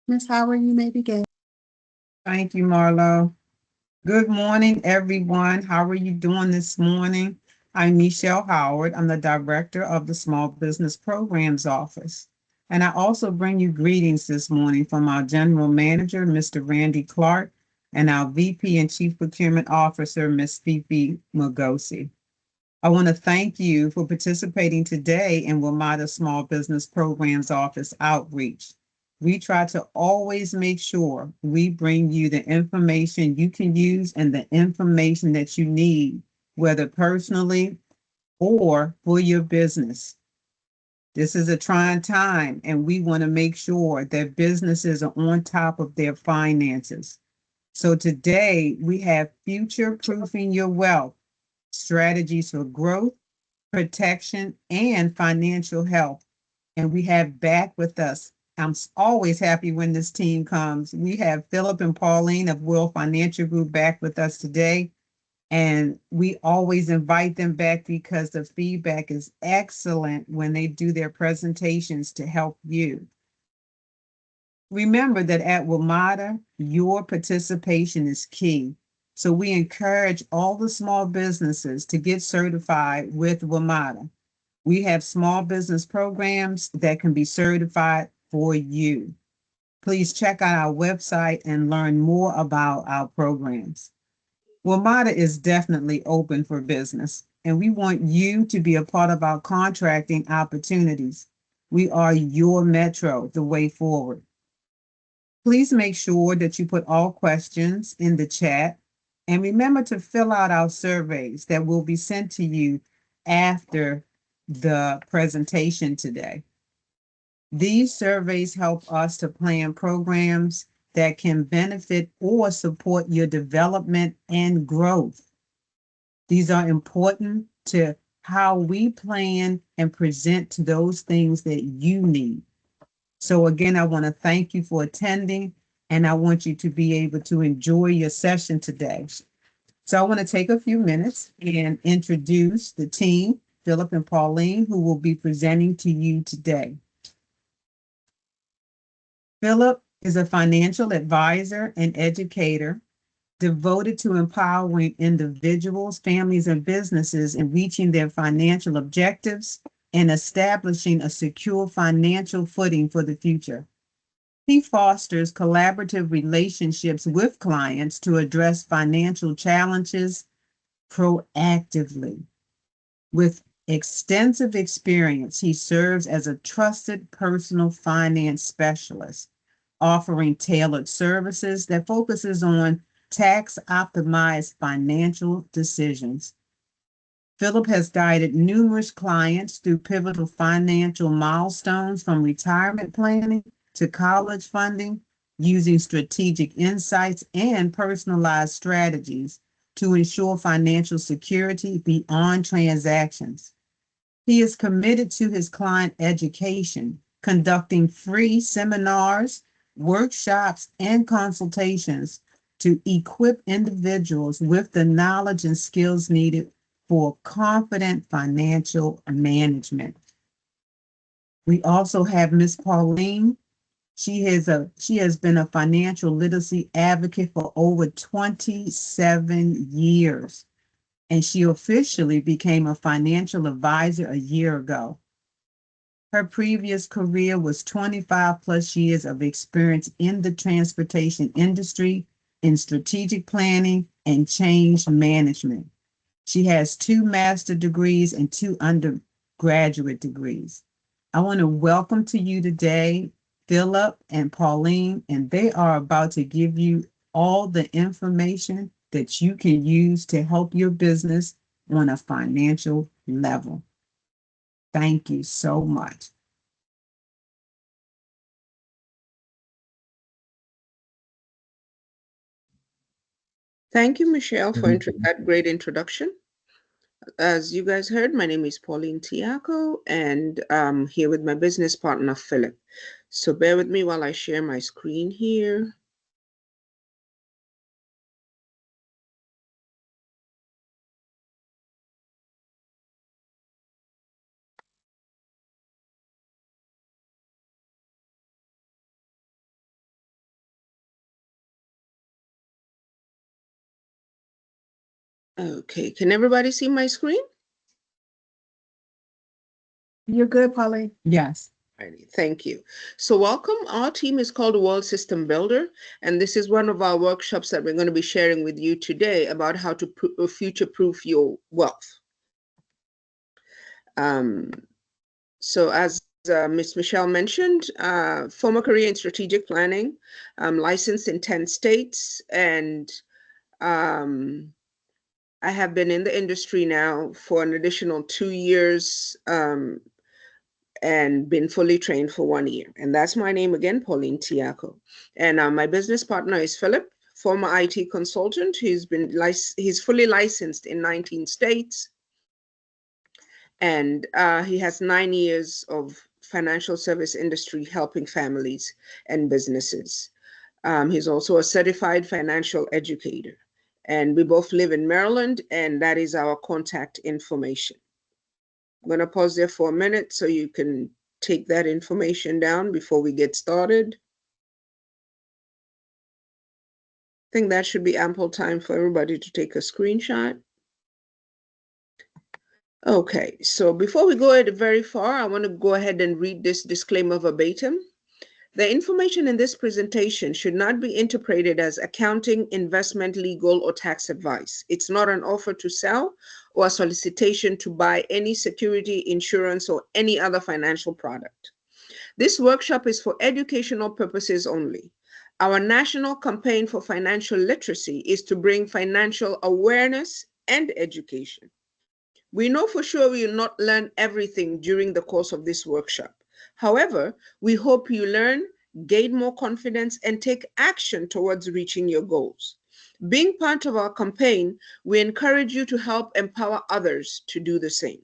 Miss Howard, you may begin. Thank you, Marlo. Good morning, everyone. How are you doing this morning? I'm Michelle Howard. I'm the director of the Small Business Programs Office. And I also bring you greetings this morning from our general manager, Mr. Randy Clark, and our VP and Chief Procurement Officer, Ms. Fifi Magosi. I want to thank you for participating today in WMATA Small Business Programs Office outreach. We try to always make sure we bring you the information you can use and the information that you need, whether personally or for your business. This is a trying time, and we want to make sure that businesses are on top of their finances. So today we have future proofing your wealth, strategies for growth, protection, and financial health. And we have back with us. Always happy when this team comes. We have Philip and Pauline of World Financial Group back with us today. And we always invite them back because the feedback is excellent when they do their presentations to help you. Remember that at WMATA, your participation is key. So we encourage all the small businesses to get certified with WMATA. We have small business programs that can be certified for you. Please check out our website and learn more about our programs. WMATA is definitely open for business, and we want you to be a part of our contracting opportunities. We are your metro, the way forward. Please make sure that you put all questions in the chat and remember to fill out our surveys that will be sent to you after the presentation today. These surveys help us to plan programs that can benefit or support your development and growth. These are important to how we plan and present to those things that you need. So again, I want to thank you for attending, and I want you to be able to enjoy your session today. So I want to take a few minutes and introduce the team, Philip and Pauline, who will be presenting to you today. Philip is a financial advisor and educator devoted to empowering individuals, families, and businesses in reaching their financial objectives and establishing a secure financial footing for the future. He fosters collaborative relationships with clients to address financial challenges proactively. With extensive experience, he serves as a trusted personal finance specialist, offering tailored services that focuses on tax optimized financial decisions. Philip has guided numerous clients through pivotal financial milestones from retirement planning to college funding, using strategic insights and personalized strategies to ensure financial security beyond transactions. He is committed to his client education, conducting free seminars, workshops, and consultations to equip individuals with the knowledge and skills needed for confident financial management. We also have Miss Pauline. She has been a financial literacy advocate for over 27 years, and she officially became a financial advisor a year ago. Her previous career was 25 plus years of experience in the transportation industry in strategic planning and change management. She has two master degrees and two undergraduate degrees. I want to welcome to you today Philip and Pauline, and they are about to give you all the information that you can use to help your business on a financial level. Thank you so much. Thank you, Michelle, for that great introduction. As you guys heard, my name is Pauline Tiaco, and I'm here with my business partner, Philip. So bear with me while I share my screen here. Okay, can everybody see my screen? You're good, Pauline? Yes. Alrighty, thank you. So welcome. Our team is called World System Builder, and this is one of our workshops that we're going to be sharing with you today about how to future-proof your wealth. Um, so as Ms. Michelle mentioned, former career in strategic planning, licensed in 10 states, and um, I have been in the industry now for an additional 2 years, and been fully trained for 1 year. And that's my name again, Pauline Tiaco. And my business partner is Philip, former IT consultant. He's fully licensed in 19 states, and he has 9 years of financial service industry helping families and businesses. He's also a certified financial educator. And we both live in Maryland, and that is our contact information. I'm going to pause there for a minute so you can take that information down before we get started. I think that should be ample time for everybody to take a screenshot. Okay, so before we go very far, I want to go ahead and read this disclaimer verbatim. The information in this presentation should not be interpreted as accounting, investment, legal, or tax advice. It's not an offer to sell or a solicitation to buy any security, insurance, or any other financial product. This workshop is for educational purposes only. Our national campaign for financial literacy is to bring financial awareness and education. We know for sure we will not learn everything during the course of this workshop. However, we hope you learn, gain more confidence, and take action towards reaching your goals. Being part of our campaign, we encourage you to help empower others to do the same.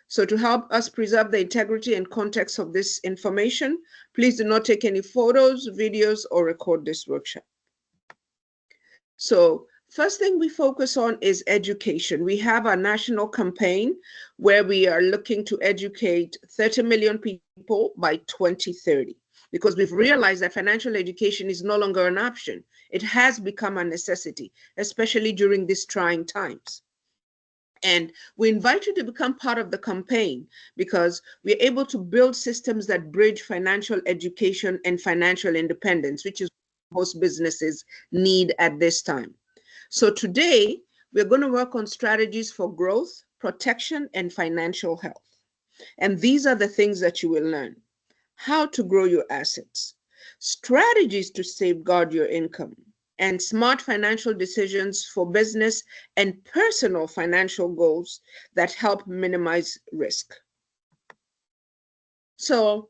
So to help us preserve the integrity and context of this information, please do not take any photos, videos, or record this workshop. So first thing we focus on is education. We have a national campaign where we are looking to educate 30 million people by 2030, because we've realized that financial education is no longer an option. It has become a necessity, especially during these trying times. And we invite you to become part of the campaign because we're able to build systems that bridge financial education and financial independence, which is what most businesses need at this time. So today, we're going to work on strategies for growth, protection, and financial health. And these are the things that you will learn: how to grow your assets, strategies to safeguard your income, and smart financial decisions for business and personal financial goals that help minimize risk. So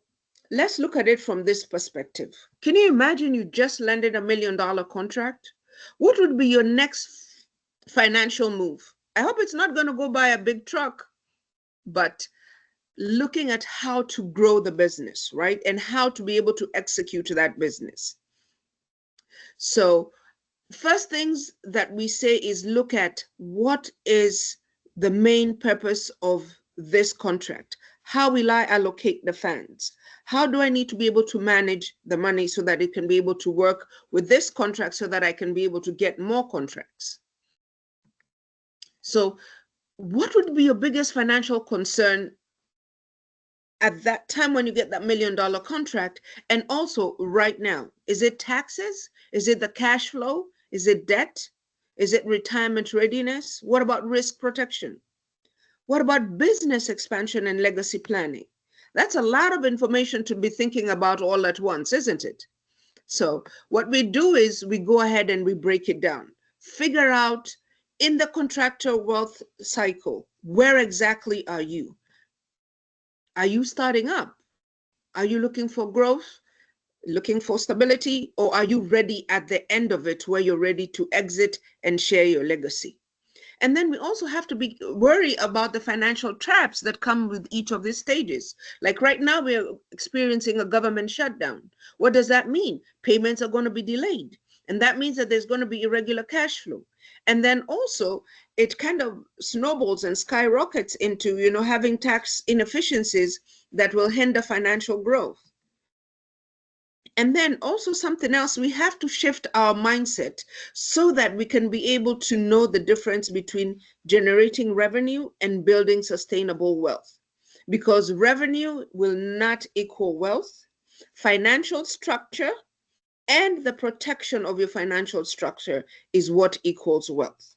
let's look at it from this perspective. Can you imagine you just landed $1 million contract? What would be your next financial move? I hope it's not going to go buy a big truck, but looking at how to grow the business, right? And how to be able to execute that business. So first things that we say is look at what is the main purpose of this contract. How will I allocate the funds? How do I need to be able to manage the money so that it can be able to work with this contract so that I can be able to get more contracts? So what would be your biggest financial concern at that time when you get that $1 million contract? And also right now, is it taxes? Is it the cash flow? Is it debt? Is it retirement readiness? What about risk protection? What about business expansion and legacy planning? That's a lot of information to be thinking about all at once, isn't it? So what we do is we go ahead and we break it down, figure out in the contractor wealth cycle, where exactly are you? Are you starting up? Are you looking for growth, looking for stability, or are you ready at the end of it where you're ready to exit and share your legacy? And then we also have to be worry about the financial traps that come with each of these stages. Like right now, we're experiencing a government shutdown. What does that mean? Payments are going to be delayed. And that means that there's going to be irregular cash flow. And then also it kind of snowballs and skyrockets into, having tax inefficiencies that will hinder financial growth. And then also something else, we have to shift our mindset so that we can be able to know the difference between generating revenue and building sustainable wealth. Because revenue will not equal wealth. Financial structure and the protection of your financial structure is what equals wealth.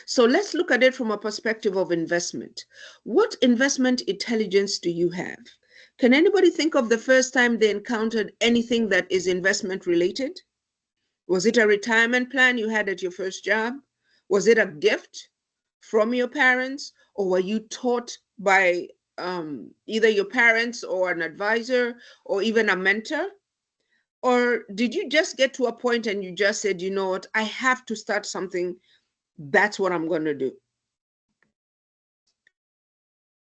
So let's look at it from a perspective of investment. What investment intelligence do you have? Can anybody think of the first time they encountered anything that is investment related? Was it a retirement plan you had at your first job? Was it a gift from your parents? Or were you taught by either your parents or an advisor or even a mentor? Or did you just get to a point and you just said, you know what, I have to start something, that's what I'm going to do?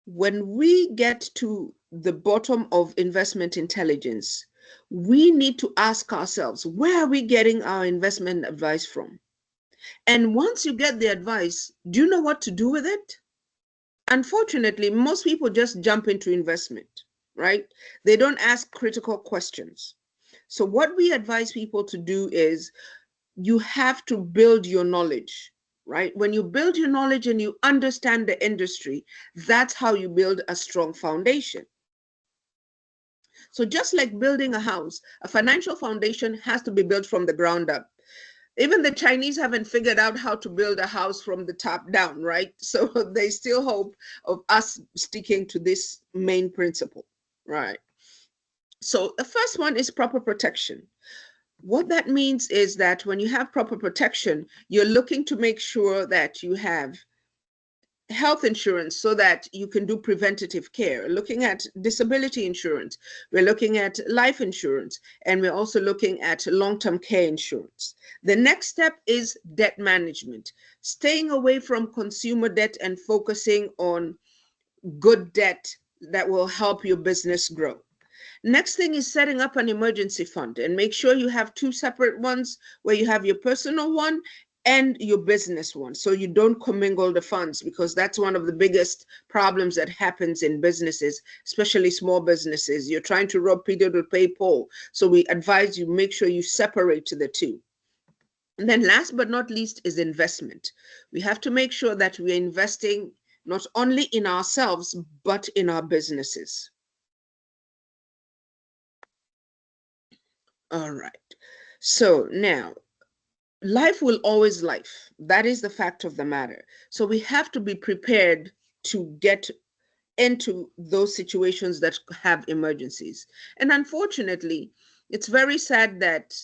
When we get to the bottom of investment intelligence, we need to ask ourselves, where are we getting our investment advice from? And once you get the advice, do you know what to do with it? Unfortunately, most people just jump into investment, right? They don't ask critical questions. So what we advise people to do is you have to build your knowledge, right? When you build your knowledge and you understand the industry, that's how you build a strong foundation. So just like building a house, a financial foundation has to be built from the ground up. Even the Chinese haven't figured out how to build a house from the top down, right? So they still hope of us sticking to this main principle, right? So the first one is proper protection. What that means is that when you have proper protection, you're looking to make sure that you have health insurance so that you can do preventative care, looking at disability insurance, we're looking at life insurance, and we're also looking at long-term care insurance. The next step is debt management, staying away from consumer debt and focusing on good debt that will help your business grow. Next thing is setting up an emergency fund, and make sure you have two separate ones where you have your personal one and your business one, so you don't commingle the funds, because that's one of the biggest problems that happens in businesses, especially small businesses. You're trying to rob Peter to pay Paul. So we advise you make sure you separate the two. And then last but not least is investment. We have to make sure that we're investing not only in ourselves, but in our businesses. All right. So now, life will always life. That is the fact of the matter. So we have to be prepared to get into those situations that have emergencies. And unfortunately, it's very sad that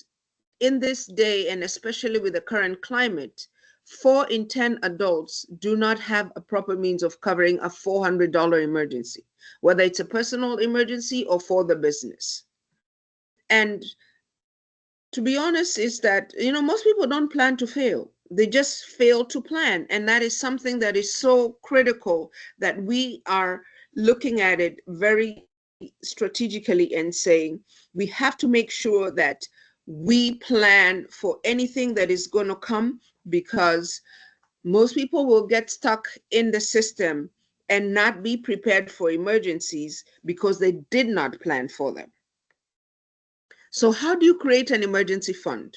in this day, and especially with the current climate, 4 in 10 adults do not have a proper means of covering a $400 emergency, whether it's a personal emergency or for the business. And to be honest, is that, most people don't plan to fail. They just fail to plan. And that is something that is so critical that we are looking at it very strategically and saying we have to make sure that we plan for anything that is going to come, because most people will get stuck in the system and not be prepared for emergencies because they did not plan for them. So how do you create an emergency fund?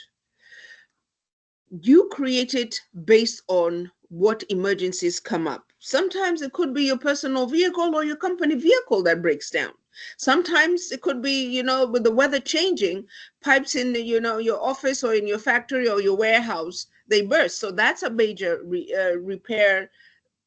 You create it based on what emergencies come up. Sometimes it could be your personal vehicle or your company vehicle that breaks down. Sometimes it could be, with the weather changing, pipes in, your office or in your factory or your warehouse, they burst. So that's a major repair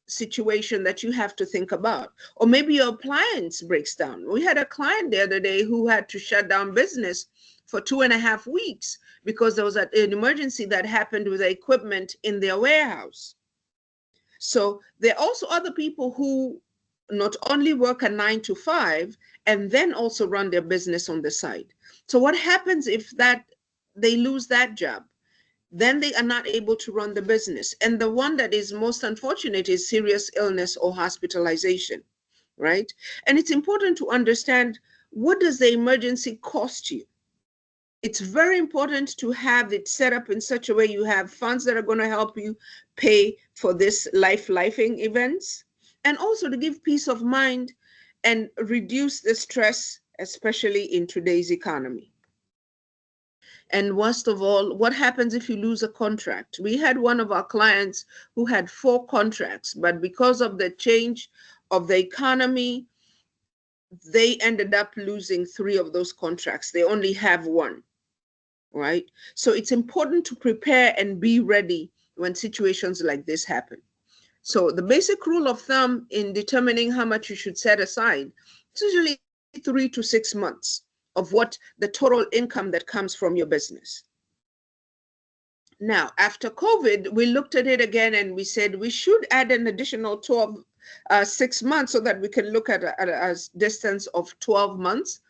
situation that you have to think about. Or maybe your appliance breaks down. We had a client the other day who had to shut down business for 2.5 weeks because there was an emergency that happened with the equipment in their warehouse. So there are also other people who not only work a 9 to 5 and then also run their business on the side. So what happens if that they lose that job? Then they are not able to run the business. And the one that is most unfortunate is serious illness or hospitalization, right? And it's important to understand, what does the emergency cost you? It's very important to have it set up in such a way you have funds that are going to help you pay for this lifing events, and also to give peace of mind and reduce the stress especially in today's economy. And worst of all, what happens if you lose a contract? We had one of our clients who had 4 contracts, but because of the change of the economy, they ended up losing 3 of those contracts. They only have 1, right? So it's important to prepare and be ready when situations like this happen. So the basic rule of thumb in determining how much you should set aside is usually 3 to 6 months of what the total income that comes from your business. Now, after COVID, we looked at it again and we said we should add an additional 6 months so that we can look at a distance of 12 months,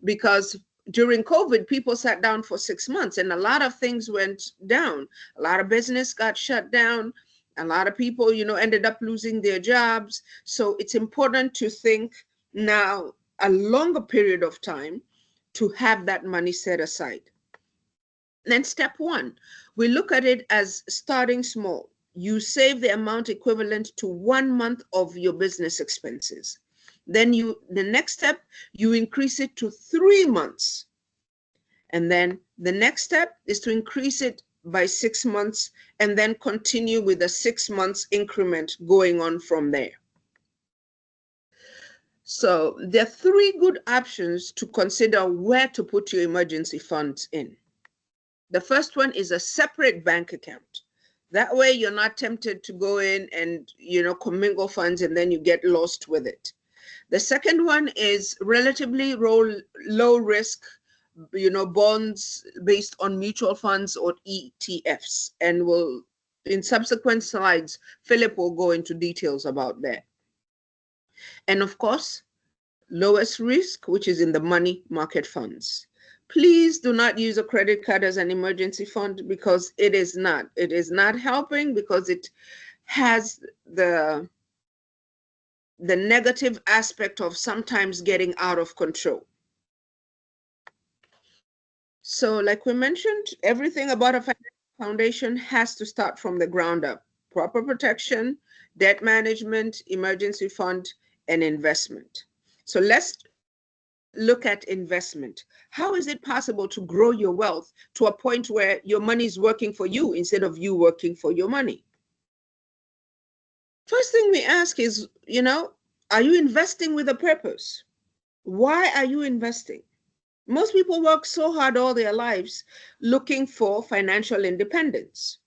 because during COVID, people sat down for 6 months and a lot of things went down. A lot of business got shut down. A lot of people, ended up losing their jobs. So it's important to think now a longer period of time to have that money set aside. Then step 1, we look at it as starting small. You save the amount equivalent to 1 month of your business expenses. Then the next step, you increase it to 3 months. And then the next step is to increase it by 6 months and then continue with a 6 months increment going on from there. So there are 3 good options to consider where to put your emergency funds in. The first one is a separate bank account. That way you're not tempted to go in and, commingle funds and then you get lost with it. The second one is relatively low risk, bonds based on mutual funds or ETFs. And in subsequent slides, Philip will go into details about that. And of course, lowest risk, which is in the money market funds. Please do not use a credit card as an emergency fund, because it is not. It is not helping, because it has the negative aspect of sometimes getting out of control. So like we mentioned, everything about a financial foundation has to start from the ground up. Proper protection, debt management, emergency fund, and investment. So let's look at investment. How is it possible to grow your wealth to a point where your money is working for you instead of you working for your money? First thing we ask is, are you investing with a purpose? Why are you investing? Most people work so hard all their lives looking for financial independence.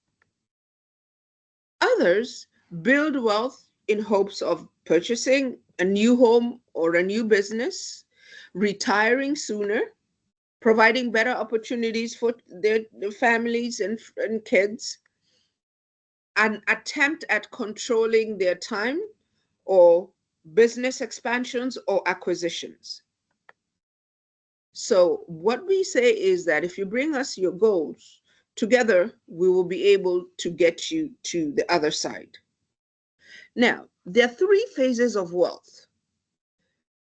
Others build wealth in hopes of purchasing a new home or a new business, retiring sooner, providing better opportunities for their families and kids, an attempt at controlling their time, or business expansions or acquisitions. So what we say is that if you bring us your goals, together we will be able to get you to the other side. Now, there are 3 phases of wealth.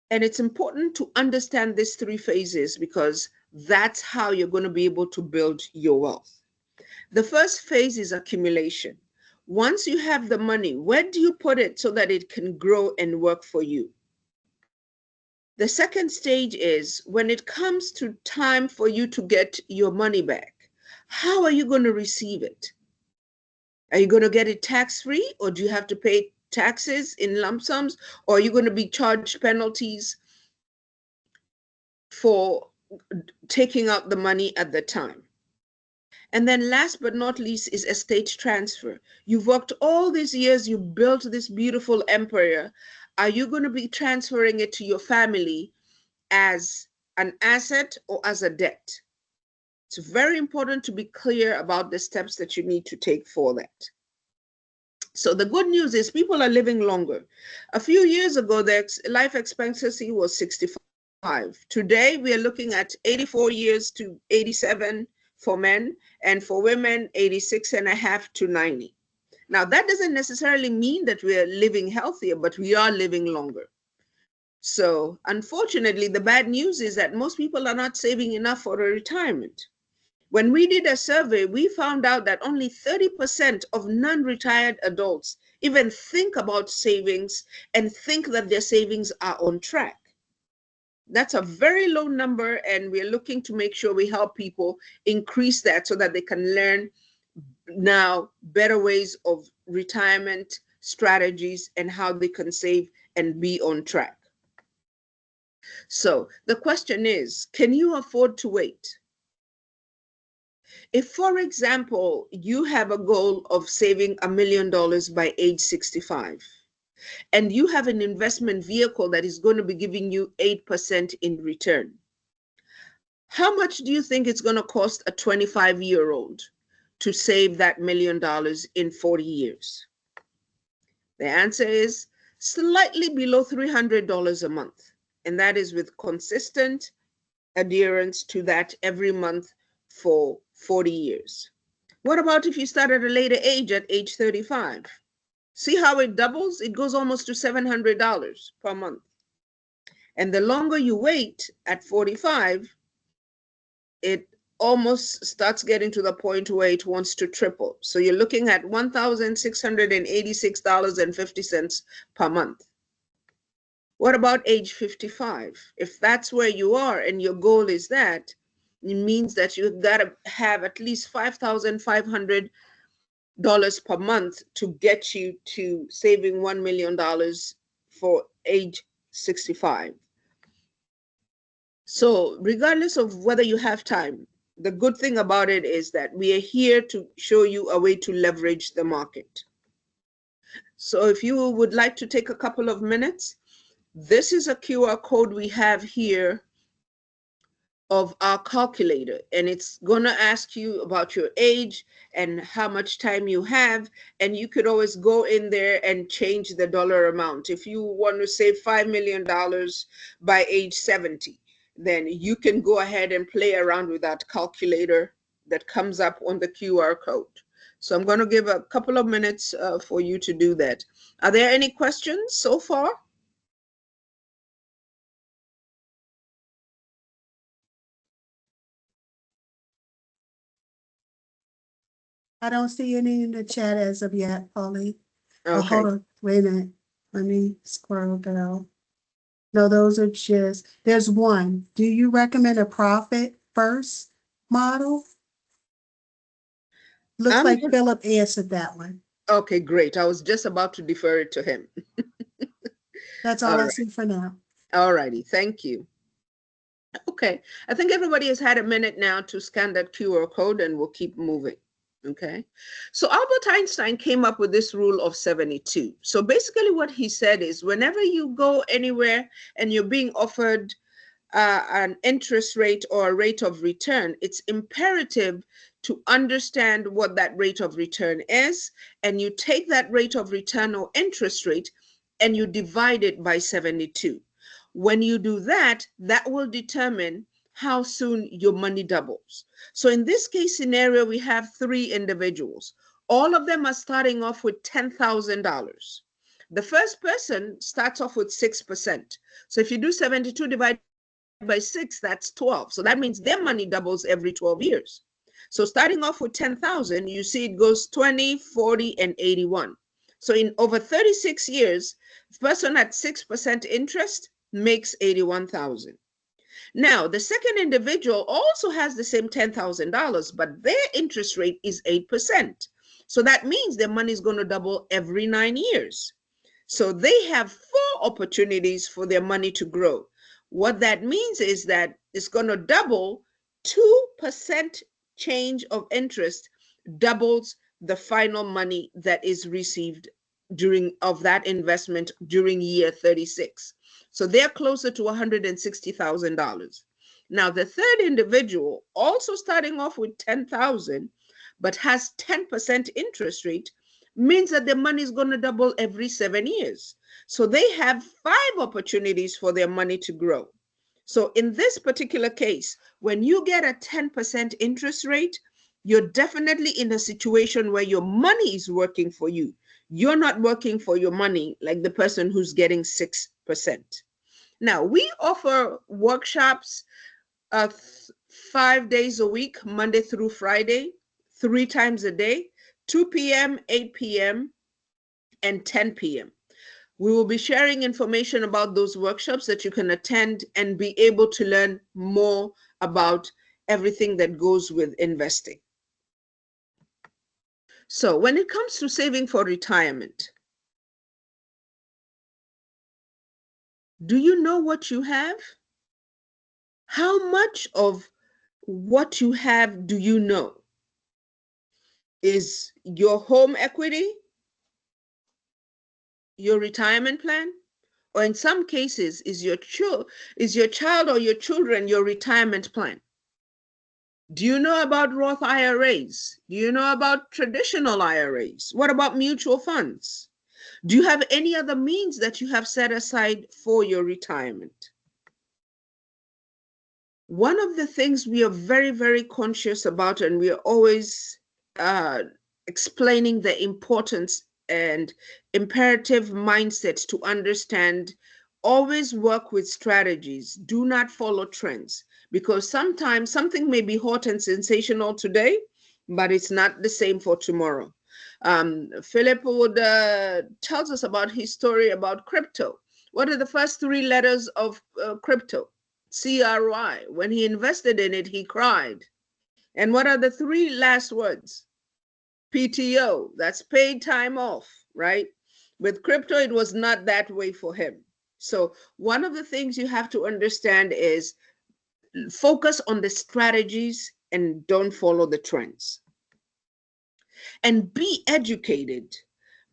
And it's important to understand these 3 phases, because that's how you're going to be able to build your wealth. The first phase is accumulation. Once you have the money, where do you put it so that it can grow and work for you? The second stage is when it comes to time for you to get your money back, how are you going to receive it? Are you going to get it tax-free, or do you have to pay taxes in lump sums, or are you going to be charged penalties for taking out the money at the time? And then last but not least is estate transfer. You've worked all these years, you built this beautiful empire. Are you going to be transferring it to your family as an asset or as a debt? It's very important to be clear about the steps that you need to take for that. So the good news is people are living longer. A few years ago, the life expectancy was 65. Today, we are looking at 84 years to 87 for men, and for women, 86 and a half to 90. Now, that doesn't necessarily mean that we are living healthier, but we are living longer. So unfortunately, the bad news is that most people are not saving enough for a retirement. When we did a survey, we found out that only 30% of non-retired adults even think about savings and think that their savings are on track. That's a very low number, and we're looking to make sure we help people increase that so that they can learn now better ways of retirement strategies and how they can save and be on track. So the question is, can you afford to wait? If, for example, you have a goal of saving $1 million by age 65, and you have an investment vehicle that is going to be giving you 8% in return, how much do you think it's going to cost a 25-year-old to save that $1 million in 40 years? The answer is slightly below $300 a month. And that is with consistent adherence to that every month for 40 years. What about if you start at a later age, at age 35? See how it doubles? It goes almost to $700 per month. And the longer you wait at 45, it almost starts getting to the point where it wants to triple. So you're looking at $1,686.50 per month. What about age 55? If that's where you are and your goal is that, it means that you've got to have at least $5,500 per month to get you to saving $1 million for age 65. So regardless of whether you have time, the good thing about it is that we are here to show you a way to leverage the market. So if you would like to take a couple of minutes, this is a QR code we have here of our calculator, and it's going to ask you about your age and how much time you have, and you could always go in there and change the dollar amount. If you want to save $5 million by age 70, then you can go ahead and play around with that calculator that comes up on the QR code. So I'm going to give a couple of minutes for you to do that. Are there any questions so far? I don't see any in the chat as of yet, Polly. Oh, Okay. hold on, wait a minute. Let me scroll down. No, those are just, there's one. Do you recommend a profit first model? Looks like Philip answered that one. Okay, great. I was just about to defer it to him. That's all I see for now. All righty, thank you. Okay, I think everybody has had a minute now to scan that QR code, and we'll keep moving. Okay, so Albert Einstein came up with this rule of 72. So basically what he said is, whenever you go anywhere and you're being offered an interest rate or a rate of return, it's imperative to understand what that rate of return is, and you take that rate of return or interest rate and you divide it by 72. When you do that, that will determine how soon your money doubles. So in this case scenario, we have 3 individuals. All of them are starting off with $10,000. The first person starts off with 6%. So if you do 72 divided by 6, that's 12. So that means their money doubles every 12 years. So starting off with 10,000, you see it goes 20, 40, and 81. So in over 36 years, the person at 6% interest makes 81,000. Now, the second individual also has the same $10,000, but their interest rate is 8%. So that means their money is going to double every 9 years. So they have 4 opportunities for their money to grow. What that means is that it's going to double. 2% change of interest doubles the final money that is received of that investment during year 36. So they're closer to $160,000. Now, the third individual, also starting off with 10,000, but has 10% interest rate, means that their money is going to double every 7 years. So they have 5 opportunities for their money to grow. So in this particular case, when you get a 10% interest rate, you're definitely in a situation where your money is working for you. You're not working for your money like the person who's getting 6%. Now, we offer workshops 5 days a week, Monday through Friday, 3 times a day, 2 p.m., 8 p.m., and 10 p.m. We will be sharing information about those workshops that you can attend and be able to learn more about everything that goes with investing. So when it comes to saving for retirement, do you know what you have? How much of what you have do you know? Is your home equity your retirement plan? Or in some cases, is your child or your children your retirement plan? Do you know about Roth IRAs? Do you know about traditional IRAs? What about mutual funds? Do you have any other means that you have set aside for your retirement? One of the things we are very, very conscious about, and we are always uh, explaining the importance and imperative mindsets to understand, always work with strategies. Do not follow trends, because sometimes something may be hot and sensational today, but it's not the same for tomorrow. Philip would tells us about his story about crypto. What are the first three letters of crypto? CRY. When he invested in it, he cried. And what are the three last words? PTO. That's paid time off, right? With crypto, it was not that way for him. So one of the things you have to understand is focus on the strategies and don't follow the trends. And be educated.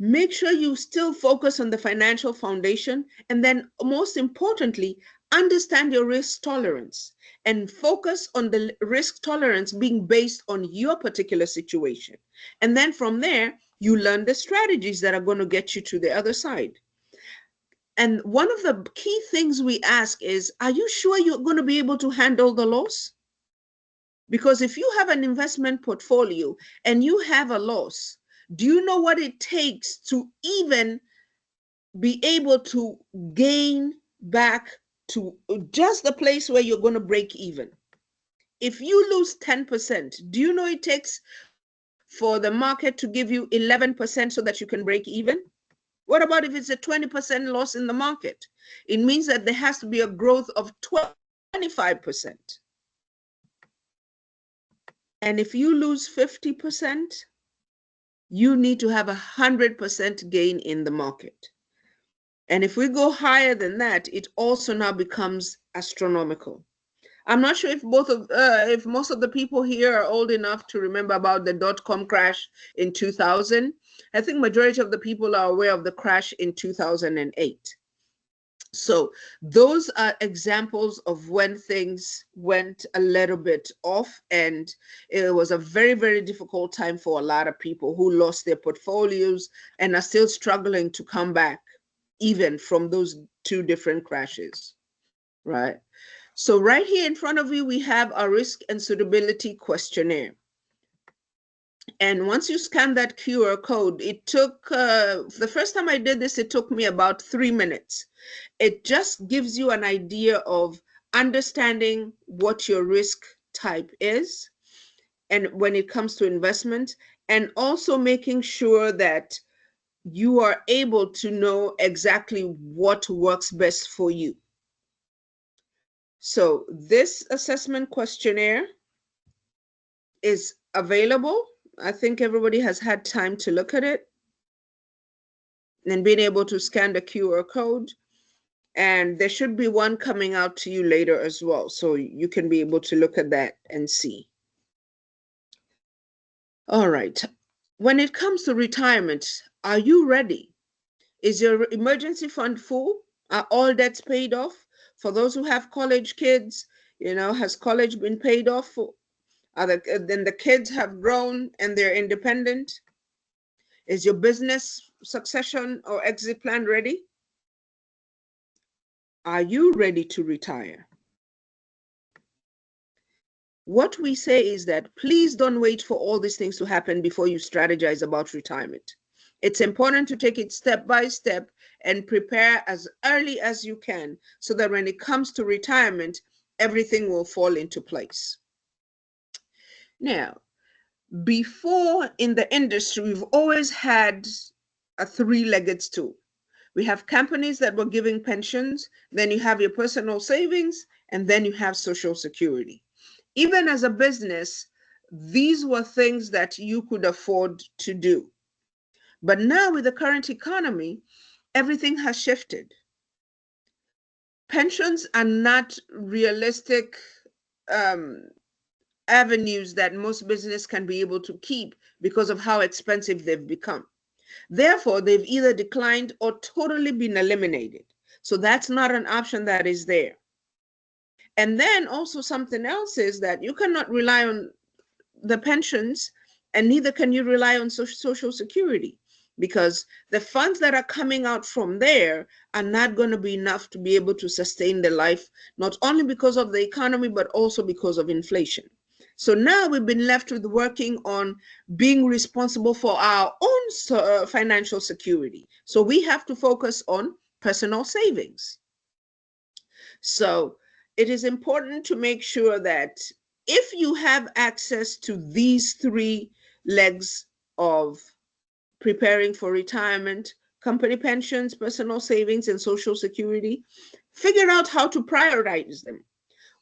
Make sure you still focus on the financial foundation. And then, most importantly, understand your risk tolerance and focus on the risk tolerance being based on your particular situation. And then from there, you learn the strategies that are going to get you to the other side. And one of the key things we ask is, are you sure you're going to be able to handle the loss? Because if you have an investment portfolio and you have a loss, do you know what it takes to even be able to gain back to just the place where you're going to break even? If you lose 10%, do you know it takes for the market to give you 11% so that you can break even? What about if it's a 20% loss in the market? It means that there has to be a growth of 25%. And if you lose 50%, you need to have 100% gain in the market. And if we go higher than that, it also now becomes astronomical. I'm not sure if most of the people here are old enough to remember about the dot-com crash in 2000. I think majority of the people are aware of the crash in 2008. So those are examples of when things went a little bit off, and it was a very, very difficult time for a lot of people who lost their portfolios and are still struggling to come back even from those two different crashes, right? So right here in front of you, we have our risk and suitability questionnaire. And once you scan that QR code, it took, the first time I did this, it took me about 3 minutes. It just gives you an idea of understanding what your risk type is, and when it comes to investment, and also making sure that you are able to know exactly what works best for you. So this assessment questionnaire is available. I think everybody has had time to look at it and being able to scan the QR code. And there should be one coming out to you later as well, so you can be able to look at that and see. All right. When it comes to retirement, are you ready? Is your emergency fund full? Are all debts paid off? For those who have college kids, has college been paid off? Then the kids have grown and they're independent? Is your business succession or exit plan ready? Are you ready to retire? What we say is that please don't wait for all these things to happen before you strategize about retirement. It's important to take it step by step and prepare as early as you can so that when it comes to retirement, everything will fall into place. Now, before in the industry, we've always had a three-legged stool. We have companies that were giving pensions, then you have your personal savings, and then you have Social Security. Even as a business, these were things that you could afford to do. But now, with the current economy, everything has shifted. Pensions are not realistic avenues that most business can be able to keep because of how expensive they've become. Therefore, they've either declined or totally been eliminated. So that's not an option that is there. And then also something else is that you cannot rely on the pensions, and neither can you rely on Social Security, because the funds that are coming out from there are not going to be enough to be able to sustain the life, not only because of the economy, but also because of inflation. So now we've been left with working on being responsible for our own financial security. So we have to focus on personal savings. So it is important to make sure that if you have access to these three legs of preparing for retirement, company pensions, personal savings, and Social Security, figure out how to prioritize them.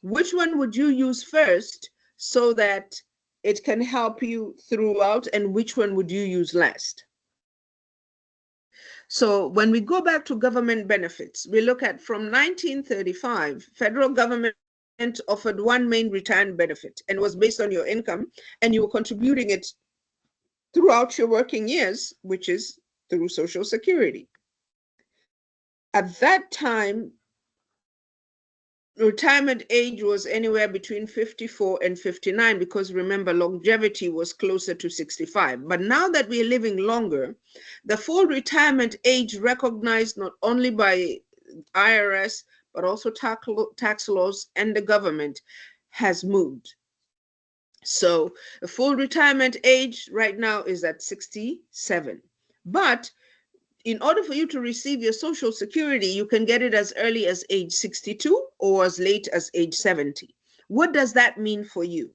Which one would you use first so that it can help you throughout, and which one would you use last? So when we go back to government benefits, we look at from 1935, federal government offered one main retirement benefit, and it was based on your income, and you were contributing it throughout your working years, which is through Social Security. At that time, retirement age was anywhere between 54 and 59, because remember, longevity was closer to 65. But now that we're living longer, the full retirement age recognized not only by IRS, but also tax laws and the government has moved. So the full retirement age right now is at 67. But in order for you to receive your Social Security, you can get it as early as age 62 or as late as age 70. What does that mean for you?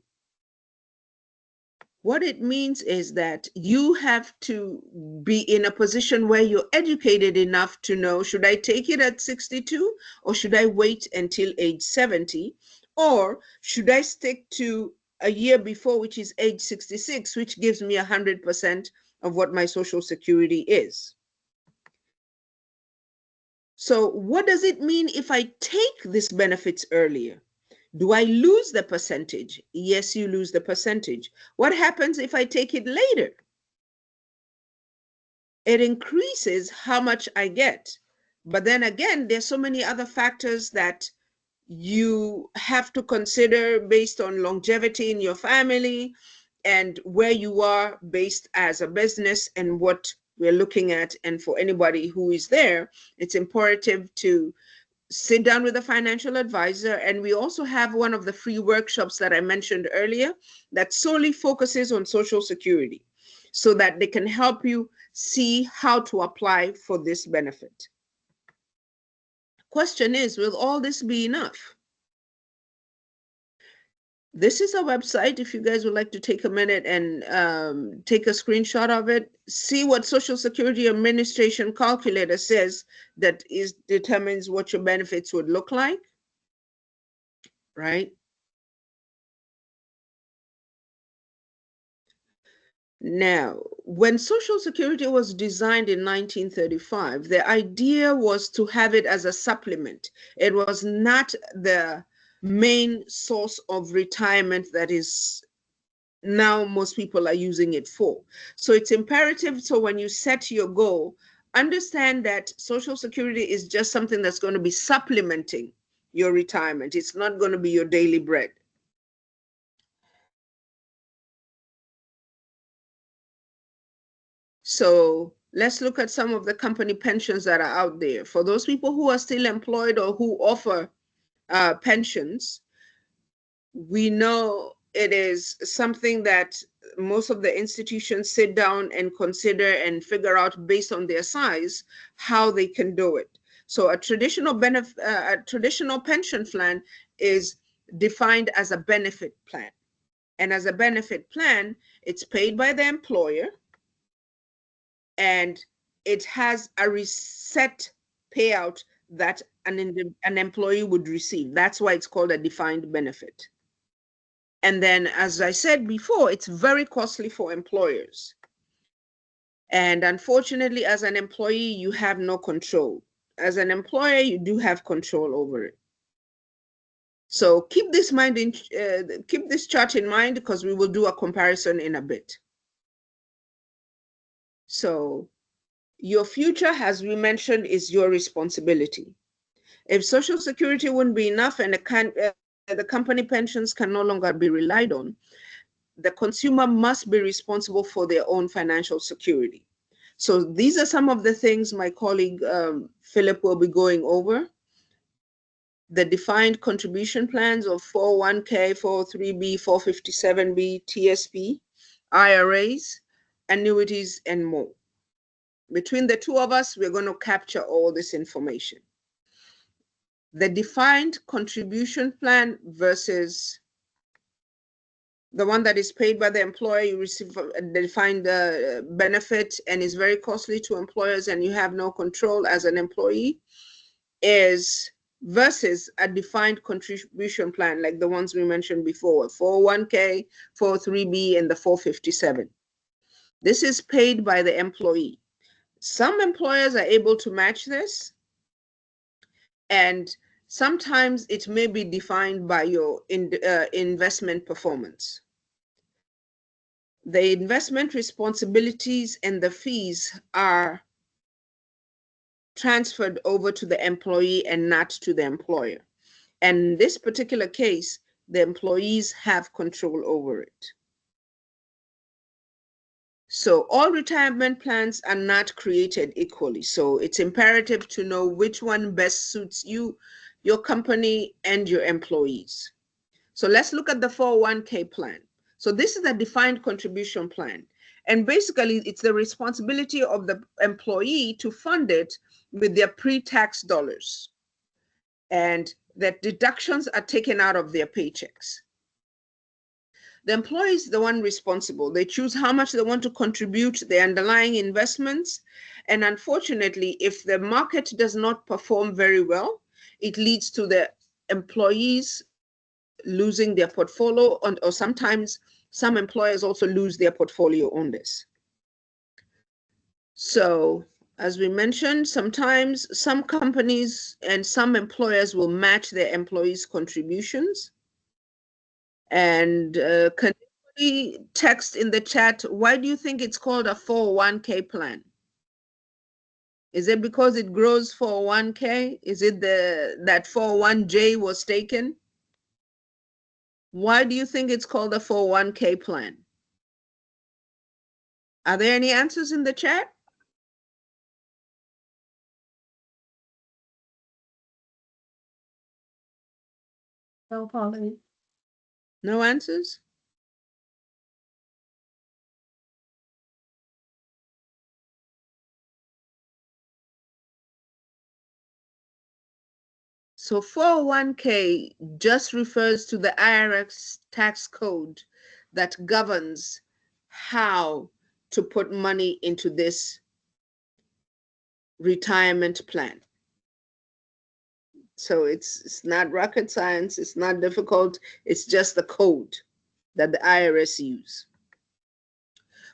What it means is that you have to be in a position where you're educated enough to know, should I take it at 62 or should I wait until age 70? Or should I stick to a year before, which is age 66, which gives me 100% of what my Social Security is? So what does it mean if I take these benefits earlier? Do I lose the percentage? Yes, you lose the percentage. What happens if I take it later? It increases how much I get. But then again, there's so many other factors that you have to consider based on longevity in your family and where you are based as a business and what we're looking at. And for anybody who is there, it's imperative to sit down with a financial advisor. And we also have one of the free workshops that I mentioned earlier that solely focuses on Social Security, so that they can help you see how to apply for this benefit. Question is, will all this be enough? This is a website. If you guys would like to take a minute and take a screenshot of it, see what Social Security Administration calculator says that determines what your benefits would look like, right? Now, when Social Security was designed in 1935, the idea was to have it as a supplement. It was not the main source of retirement that is now most people are using it for. So it's imperative. So when you set your goal, understand that Social Security is just something that's going to be supplementing your retirement. It's not going to be your daily bread. So let's look at some of the company pensions that are out there. For those people who are still employed or who offer pensions, we know it is something that most of the institutions sit down and consider and figure out based on their size how they can do it. So a traditional pension plan is defined as a benefit plan. And as a benefit plan, it's paid by the employer, and it has a reset payout that an employee would receive. That's why it's called a defined benefit. And then, as I said before, it's very costly for employers. And unfortunately, as an employee, you have no control. As an employer, you do have control over it. So keep this chart in mind, because we will do a comparison in a bit. So your future, as we mentioned, is your responsibility. If Social Security wouldn't be enough and the company pensions can no longer be relied on, the consumer must be responsible for their own financial security. So these are some of the things my colleague Philip will be going over. The defined contribution plans of 401k, 403b, 457b, TSP, IRAs, annuities, and more. Between the two of us, we're going to capture all this information. The defined contribution plan versus the one that is paid by the employer, you receive a defined benefit and is very costly to employers and you have no control as an employee, is versus a defined contribution plan like the ones we mentioned before, 401k, 403b, and the 457. This is paid by the employee. Some employers are able to match this, and sometimes it may be defined by your investment performance. The investment responsibilities and the fees are transferred over to the employee and not to the employer. And in this particular case, the employees have control over it. So all retirement plans are not created equally. So it's imperative to know which one best suits you, your company, and your employees. So let's look at the 401k plan. So this is a defined contribution plan. And basically, it's the responsibility of the employee to fund it with their pre-tax dollars. And that deductions are taken out of their paychecks. The employee is the one responsible. They choose how much they want to contribute, the underlying investments. And unfortunately, if the market does not perform very well, it leads to the employees losing their portfolio, or sometimes some employers also lose their portfolio on this. So as we mentioned, sometimes some companies and some employers will match their employees' contributions. And can anybody text in the chat, why do you think it's called a 401k plan? Is it because it grows 401k? Is it that 401j was taken? Why do you think it's called a 401k plan? Are there any answers in the chat? No, Pauline. No answers? So 401k just refers to the IRS tax code that governs how to put money into this retirement plan. So it's not rocket science, it's not difficult, it's just the code that the IRS use.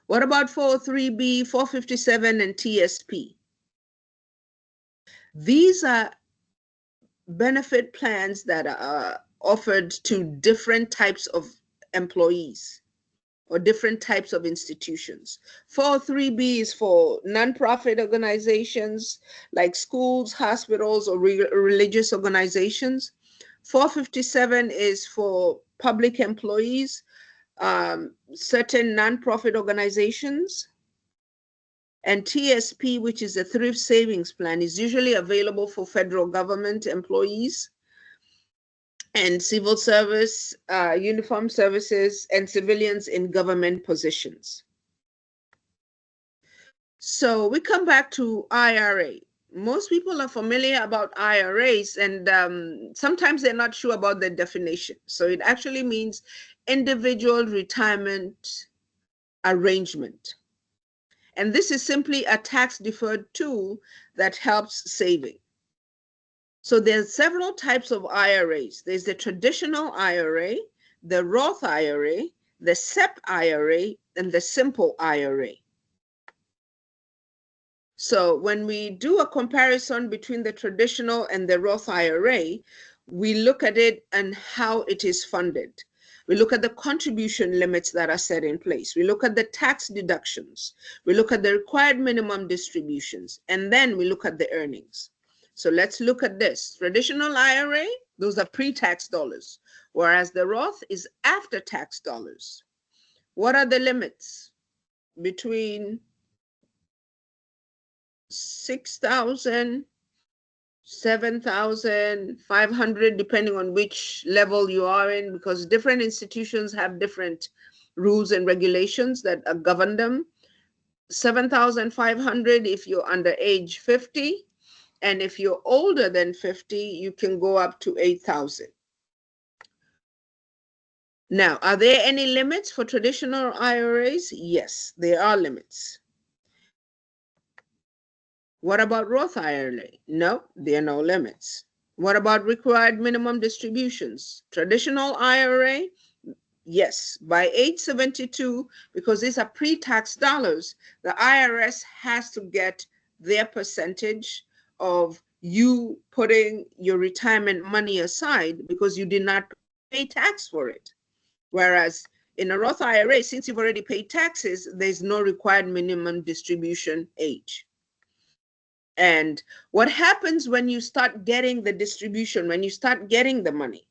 What about 403b, 457, and TSP? These are benefit plans that are offered to different types of employees or different types of institutions. 403b is for nonprofit organizations like schools, hospitals, or religious organizations. 457 is for public employees, certain nonprofit organizations. And TSP, which is a thrift savings plan, is usually available for federal government employees and civil service, uniformed services, and civilians in government positions. So we come back to IRA. Most people are familiar about IRAs, and sometimes they're not sure about the definition. So it actually means individual retirement arrangement. And this is simply a tax deferred tool that helps saving. So there's several types of IRAs. There's the traditional IRA, the Roth IRA, the SEP IRA, and the simple IRA. So when we do a comparison between the traditional and the Roth IRA, we look at it and how it is funded. We look at the contribution limits that are set in place. We look at the tax deductions. We look at the required minimum distributions, and then we look at the earnings. So let's look at this. Traditional IRA, those are pre-tax dollars, whereas the Roth is after-tax dollars. What are the limits? Between 6,000, 7,500, depending on which level you are in, because different institutions have different rules and regulations that govern them. 7,500 if you're under age 50, and if you're older than 50, you can go up to 8,000. Now, are there any limits for traditional IRAs? Yes, there are limits. What about Roth IRA? No, there are no limits. What about required minimum distributions? Traditional IRA? Yes, by age 72, because these are pre-tax dollars, the IRS has to get their percentage of you putting your retirement money aside because you did not pay tax for it. Whereas in a Roth IRA, since you've already paid taxes, there's no required minimum distribution age. And what happens when you start getting the distribution, when you start getting the money?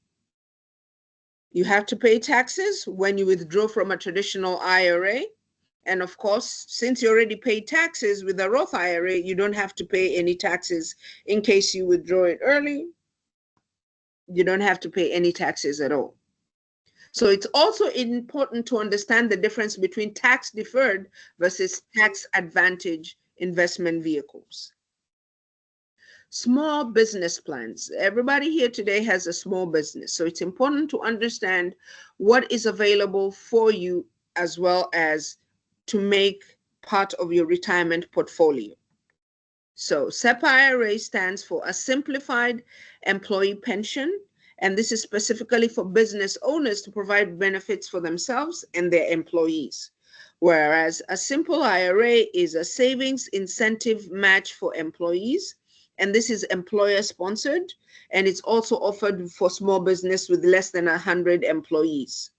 You have to pay taxes when you withdraw from a traditional IRA. And of course, since you already paid taxes with a Roth IRA, you don't have to pay any taxes in case you withdraw it early. You don't have to pay any taxes at all. So it's also important to understand the difference between tax deferred versus tax advantage investment vehicles. Small business plans. Everybody here today has a small business. So it's important to understand what is available for you as well as to make part of your retirement portfolio. So SEP IRA stands for a simplified employee pension. And this is specifically for business owners to provide benefits for themselves and their employees. Whereas a simple IRA is a savings incentive match for employees. And this is employer sponsored, and it's also offered for small business with less than 100 employees.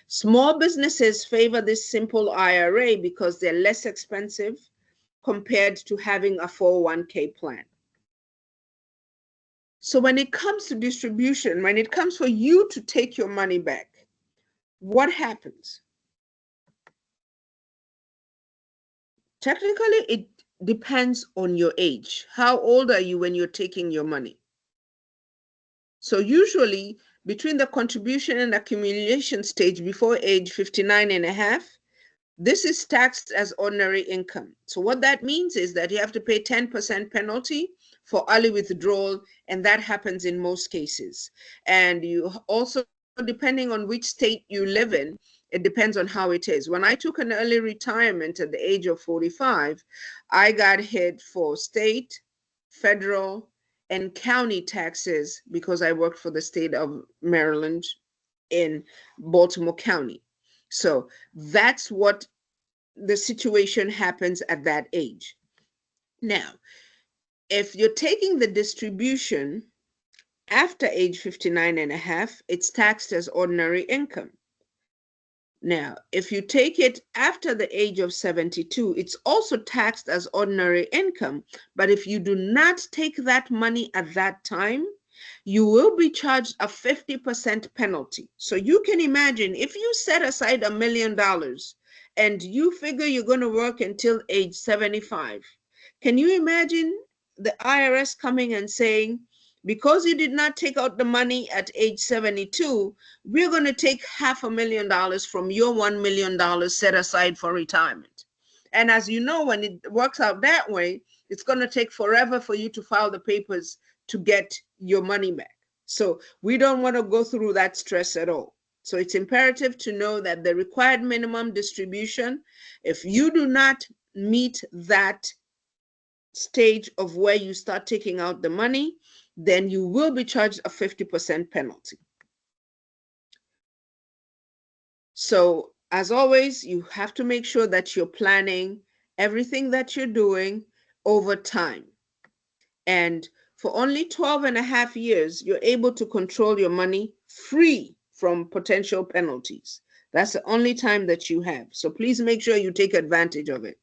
Small businesses favor this simple IRA because they're less expensive compared to having a 401k plan. So when it comes to distribution, when it comes for you to take your money back, what happens? Technically, it depends on your age. How old are you when you're taking your money? So usually between the contribution and accumulation stage before age 59 and a half, this is taxed as ordinary income. So what that means is that you have to pay 10% penalty for early withdrawal, and that happens in most cases. And you also, depending on which state you live in, it depends on how it is. When I took an early retirement at the age of 45, I got hit for state, federal, and county taxes because I worked for the state of Maryland in Baltimore County. So that's what the situation happens at that age. Now, if you're taking the distribution after age 59 and a half, it's taxed as ordinary income. Now, if you take it after the age of 72, it's also taxed as ordinary income. But if you do not take that money at that time, you will be charged a 50% penalty. So you can imagine if you set aside $1 million and you figure you're going to work until age 75, can you imagine the IRS coming and saying, because you did not take out the money at age 72, we're going to take $500,000 from your $1 million set aside for retirement. And as you know, when it works out that way, it's going to take forever for you to file the papers to get your money back. So we don't want to go through that stress at all. So it's imperative to know that the required minimum distribution, if you do not meet that stage of where you start taking out the money, then you will be charged a 50% penalty. So as always, you have to make sure that you're planning everything that you're doing over time. And for only 12 and a half years, you're able to control your money free from potential penalties. That's the only time that you have. So please make sure you take advantage of it.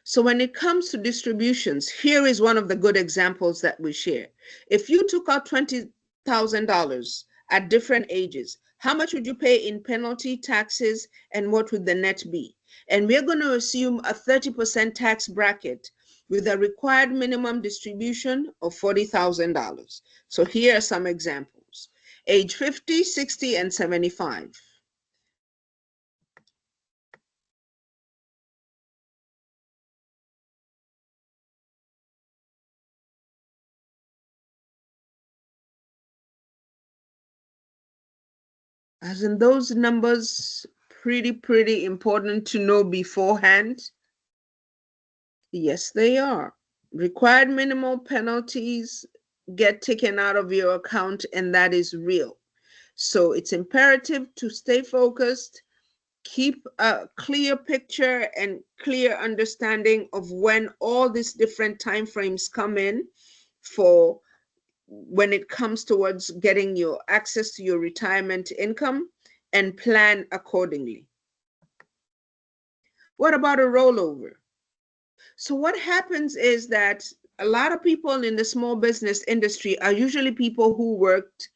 So when it comes to distributions, here is one of the good examples that we share. If you took out $20,000 at different ages, how much would you pay in penalty, taxes, and what would the net be? And we're going to assume a 30% tax bracket with a required minimum distribution of $40,000. So here are some examples. Age 50, 60, and 75. As in those numbers, pretty important to know beforehand. Yes, they are. Required minimal penalties get taken out of your account, and that is real. So it's imperative to stay focused, keep a clear picture and clear understanding of when all these different time frames come in for when it comes towards getting your access to your retirement income, and plan accordingly. What about a rollover? So what happens is that a lot of people in the small business industry are usually people who worked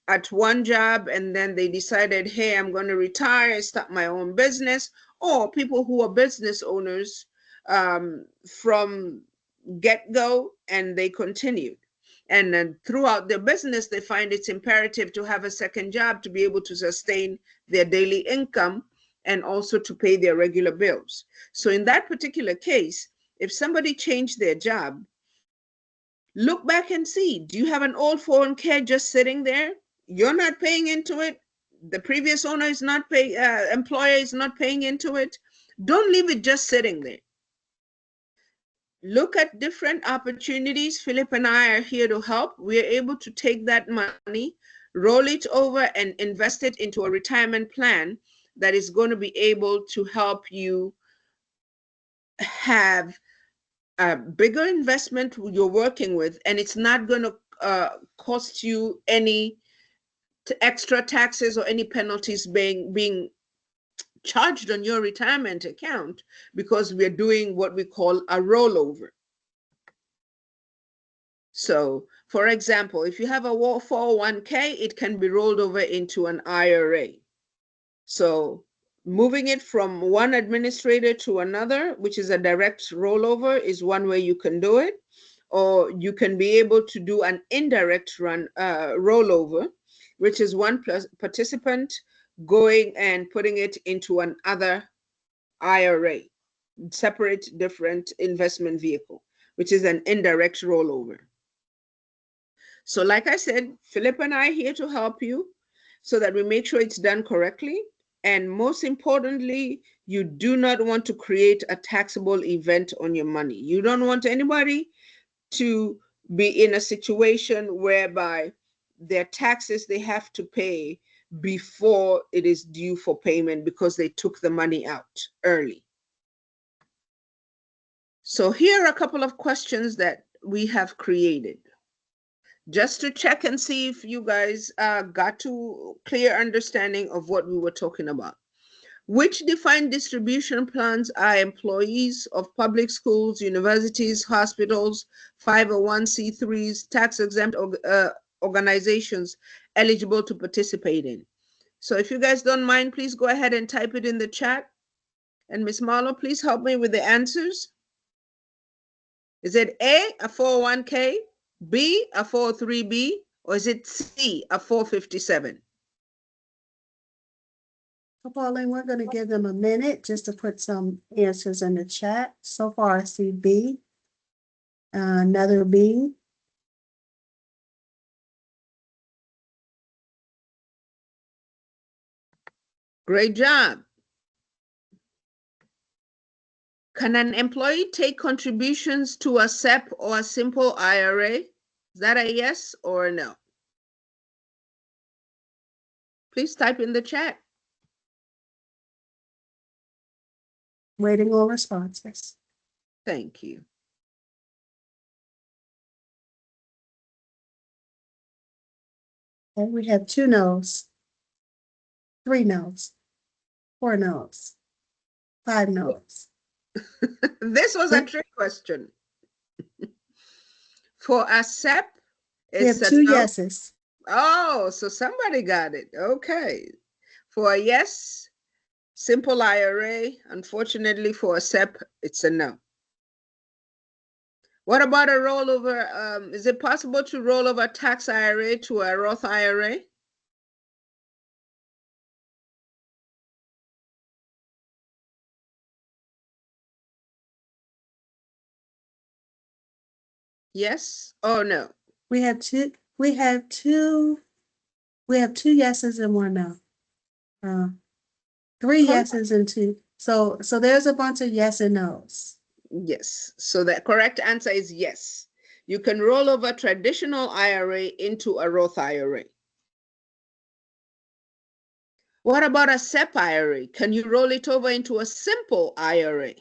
at one job and then they decided, hey, I'm going to retire and start my own business, or people who are business owners from get-go and they continued. And then throughout their business, they find it's imperative to have a second job to be able to sustain their daily income and also to pay their regular bills. So in that particular case, if somebody changed their job, look back and see, do you have an old 401k just sitting there? You're not paying into it. The previous owner is not paying, employer is not paying into it. Don't leave it just sitting there. Look at different opportunities. Philip and I are here to help. We are able to take that money, roll it over, and invest it into a retirement plan that is going to be able to help you have a bigger investment you're working with, and it's not going to cost you any extra taxes or any penalties being charged on your retirement account, because we're doing what we call a rollover. So, for example, if you have a 401k, it can be rolled over into an IRA. So, moving it from one administrator to another, which is a direct rollover, is one way you can do it. Or you can be able to do an indirect rollover, which is one participant going and putting it into another IRA, separate different investment vehicle, which is an indirect rollover. So like I said, Philip and I are here to help you so that we make sure it's done correctly. And most importantly, you do not want to create a taxable event on your money. You don't want anybody to be in a situation whereby their taxes they have to pay before it is due for payment because they took the money out early. So here are a couple of questions that we have created, just to check and see if you guys got to clear understanding of what we were talking about. Which defined distribution plans are employees of public schools, universities, hospitals, 501c3s, tax-exempt organizations eligible to participate in? So if you guys don't mind, please go ahead and type it in the chat. And Ms. Marlowe, please help me with the answers. Is it A, a 401k, B, a 403b, or is it C, a 457? So Pauline, we're going to give them a minute just to put some answers in the chat. So far, I see B, another B. Great job. Can an employee take contributions to a SEP or a simple IRA? Is that a yes or a no? Please type in the chat. Waiting on responses. Thank you. And we have 2 no's, 3 no's, 4 no's, 5 no's. This was a trick question. For a SEP, We have it's a 2 no. yeses. Oh, so somebody got it. Okay. For a yes, simple IRA. Unfortunately, for a SEP, it's a no. What about a rollover? Is it possible to roll over a tax IRA to a Roth IRA? Yes or no? We have two yeses and 1 no. 3 Correct. yeses and 2. So there's a bunch of yes and no's. Yes. So the correct answer is yes. You can roll over traditional IRA into a Roth IRA. What about a SEP IRA? Can you roll it over into a simple IRA?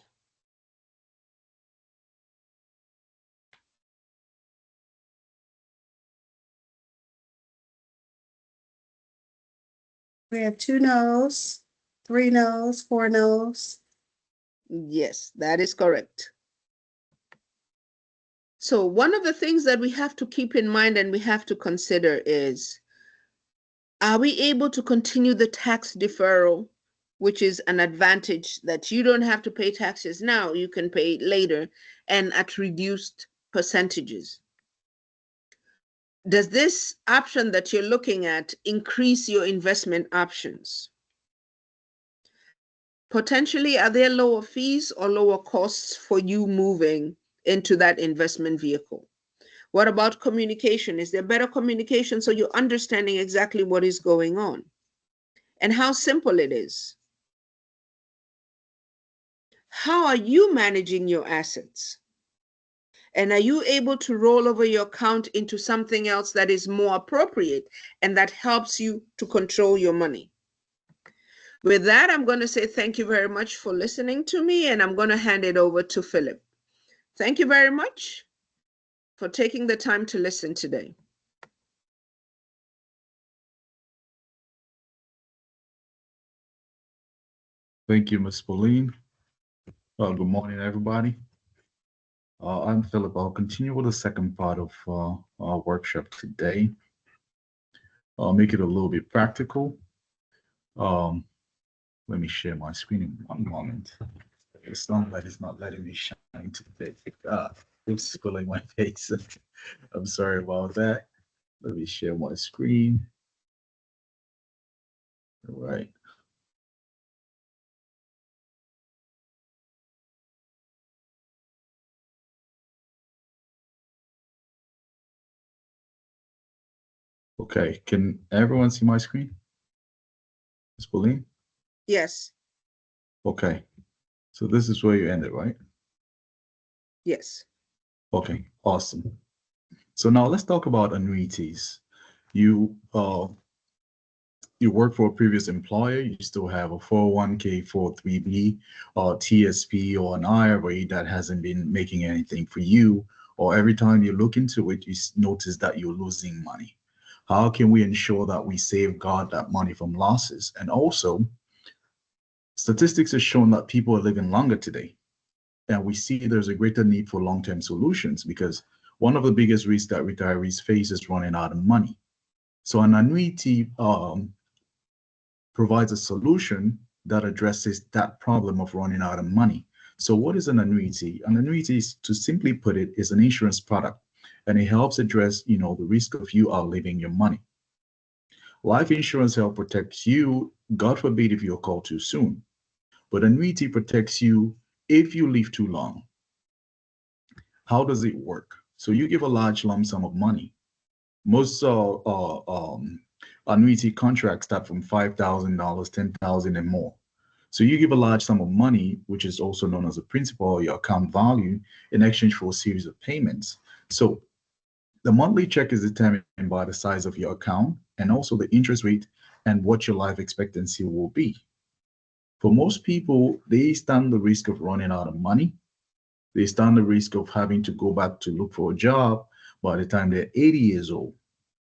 We have 2 no's, 3 no's, 4 no's. Yes, that is correct. So one of the things that we have to keep in mind and we have to consider is, are we able to continue the tax deferral, which is an advantage that you don't have to pay taxes now, you can pay later and at reduced percentages? Does this option that you're looking at increase your investment options? Potentially, are there lower fees or lower costs for you moving into that investment vehicle? What about communication? Is there better communication so you're understanding exactly what is going on and how simple it is? How are you managing your assets? And are you able to roll over your account into something else that is more appropriate and that helps you to control your money? With that, I'm going to say thank you very much for listening to me, and I'm going to hand it over to Philip. Thank you very much for taking the time to listen today. Thank you, Ms. Pauline. Good morning, everybody. I'm Philip. I'll continue with the second part of our workshop today. I'll make it a little bit practical. Let me share my screen in one moment. The sunlight is not letting me shine today. It's pulling my face. I'm sorry about that. Let me share my screen. All right. Okay, can everyone see my screen? Ms. Pauline? Yes. Okay, so this is where you ended, right? Yes. Okay, awesome. So now let's talk about annuities. You you work for a previous employer, you still have a 401k, 403b, or TSP, or an IRA that hasn't been making anything for you, or every time you look into it, you notice that you're losing money. How can we ensure that we safeguard that money from losses? And also, statistics have shown that people are living longer today. And we see there's a greater need for long-term solutions because one of the biggest risks that retirees face is running out of money. So an annuity provides a solution that addresses that problem of running out of money. So what is an annuity? An annuity, is, to simply put it, is an insurance product, and it helps address, the risk of you outliving your money. Life insurance helps protect you, God forbid if you're called too soon. But annuity protects you if you live too long. How does it work? So you give a large lump sum of money. Most annuity contracts start from $5,000, $10,000 and more. So you give a large sum of money, which is also known as a principal or your account value, in exchange for a series of payments. So the monthly check is determined by the size of your account and also the interest rate and what your life expectancy will be. For most people, they stand the risk of running out of money. They stand the risk of having to go back to look for a job by the time they're 80 years old.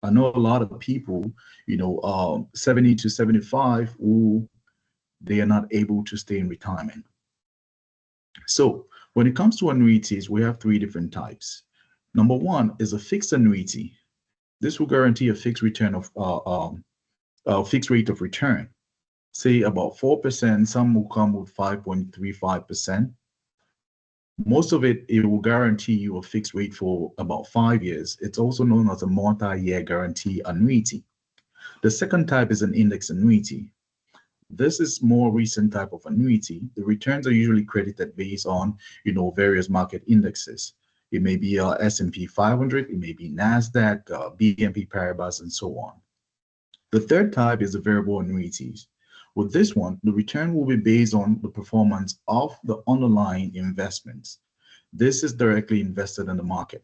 I know a lot of people, 70 to 75, who they are not able to stay in retirement. So when it comes to annuities, we have three different types. Number one is a fixed annuity. This will guarantee a fixed return of fixed rate of return, say about 4%. Some will come with 5.35%. Most of it will guarantee you a fixed rate for about 5 years. It's also known as a multi-year guarantee annuity. The second type is an index annuity. This is more recent type of annuity. The returns are usually credited based on, various market indexes. It may be S&P 500, it may be NASDAQ, BNP Paribas, and so on. The third type is the variable annuities. With this one, the return will be based on the performance of the underlying investments. This is directly invested in the market.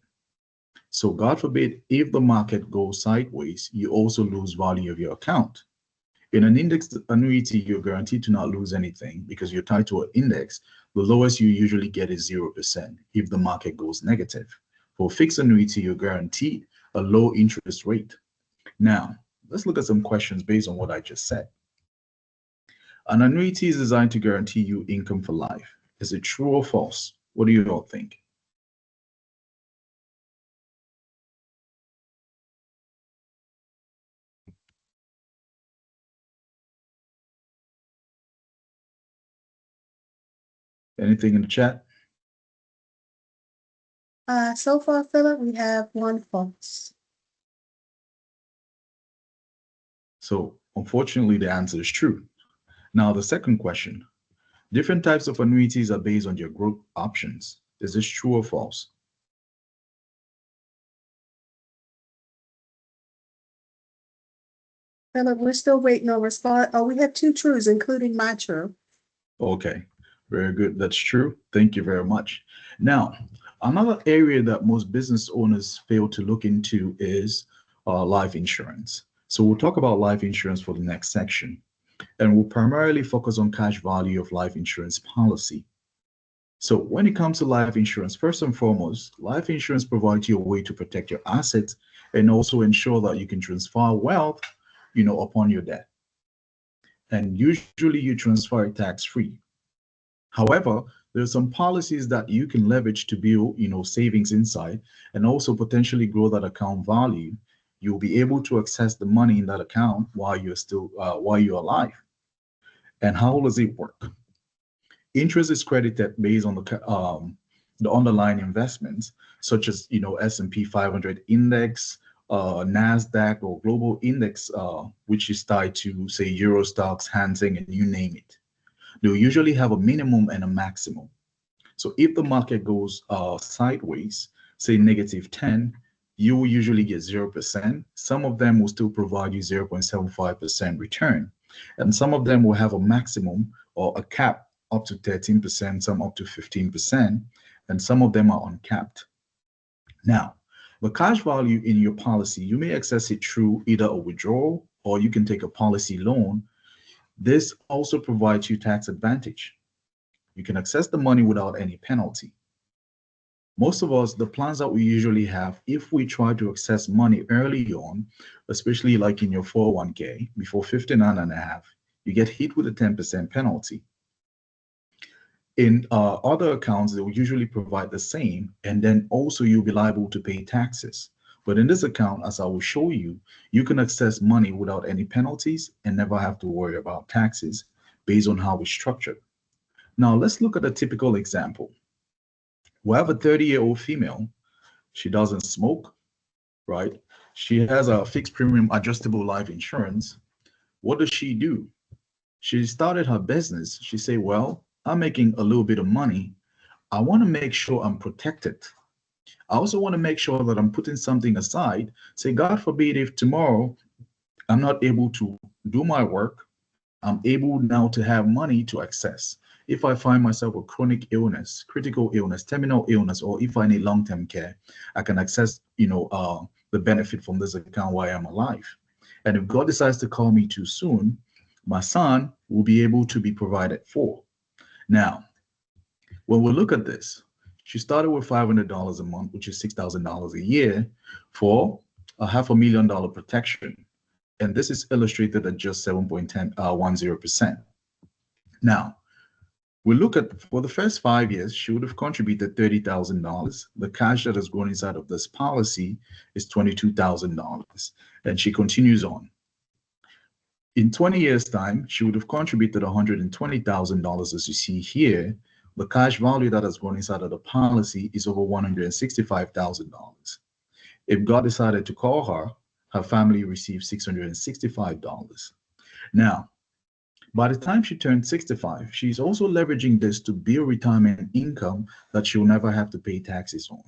So God forbid, if the market goes sideways, you also lose value of your account. In an indexed annuity, you're guaranteed to not lose anything because you're tied to an index. The lowest you usually get is 0% if the market goes negative. For a fixed annuity, you're guaranteed a low interest rate. Now, let's look at some questions based on what I just said. An annuity is designed to guarantee you income for life. Is it true or false? What do you all think? Anything in the chat? So far, Philip, we have one false. So unfortunately, the answer is true. Now, the second question. Different types of annuities are based on your growth options. Is this true or false? Philip, we're still waiting on response. Oh, we have two trues, including my true. Okay, very good. That's true. Thank you very much. Now, another area that most business owners fail to look into is life insurance. So we'll talk about life insurance for the next section, and we'll primarily focus on cash value of life insurance policy. So when it comes to life insurance, first and foremost, life insurance provides you a way to protect your assets and also ensure that you can transfer wealth, upon your death. And usually you transfer it tax-free. However, there are some policies that you can leverage to build, savings inside and also potentially grow that account value. You'll be able to access the money in that account while you're alive. And how does it work? Interest is credited based on the underlying investments, such as S&P 500 index, NASDAQ or global index, which is tied to say Euro stocks, Hansing, and you name it. They'll usually have a minimum and a maximum. So if the market goes sideways, say -10, you will usually get 0%. Some of them will still provide you 0.75% return. And some of them will have a maximum or a cap up to 13%, some up to 15%, and some of them are uncapped. Now, the cash value in your policy, you may access it through either a withdrawal or you can take a policy loan. This also provides you tax advantage. You can access the money without any penalty. Most of us, the plans that we usually have, if we try to access money early on, especially like in your 401k, before 59 and a half, you get hit with a 10% penalty. In other accounts, they will usually provide the same, and then also you'll be liable to pay taxes. But in this account, as I will show you, you can access money without any penalties and never have to worry about taxes based on how it's structured. Now, let's look at a typical example. We have a 30-year-old female. She doesn't smoke, right? She has a fixed premium adjustable life insurance. What does she do? She started her business. She said, well, I'm making a little bit of money. I want to make sure I'm protected. I also want to make sure that I'm putting something aside. Say, God forbid, if tomorrow I'm not able to do my work, I'm able now to have money to access. If I find myself a chronic illness, critical illness, terminal illness, or if I need long-term care, I can access, the benefit from this account while I'm alive. And if God decides to call me too soon, my son will be able to be provided for. Now, when we look at this, she started with $500 a month, which is $6,000 a year for a $500,000 protection. And this is illustrated at just 7.10%. Now, we look at for the first 5 years, she would have contributed $30,000. The cash that has grown inside of this policy is $22,000. And she continues on. In 20 years' time, she would have contributed $120,000, as you see here. The cash value that has grown inside of the policy is over $165,000. If God decided to call her, her family received $665. Now, by the time she turned 65, she's also leveraging this to build retirement income that she'll never have to pay taxes on.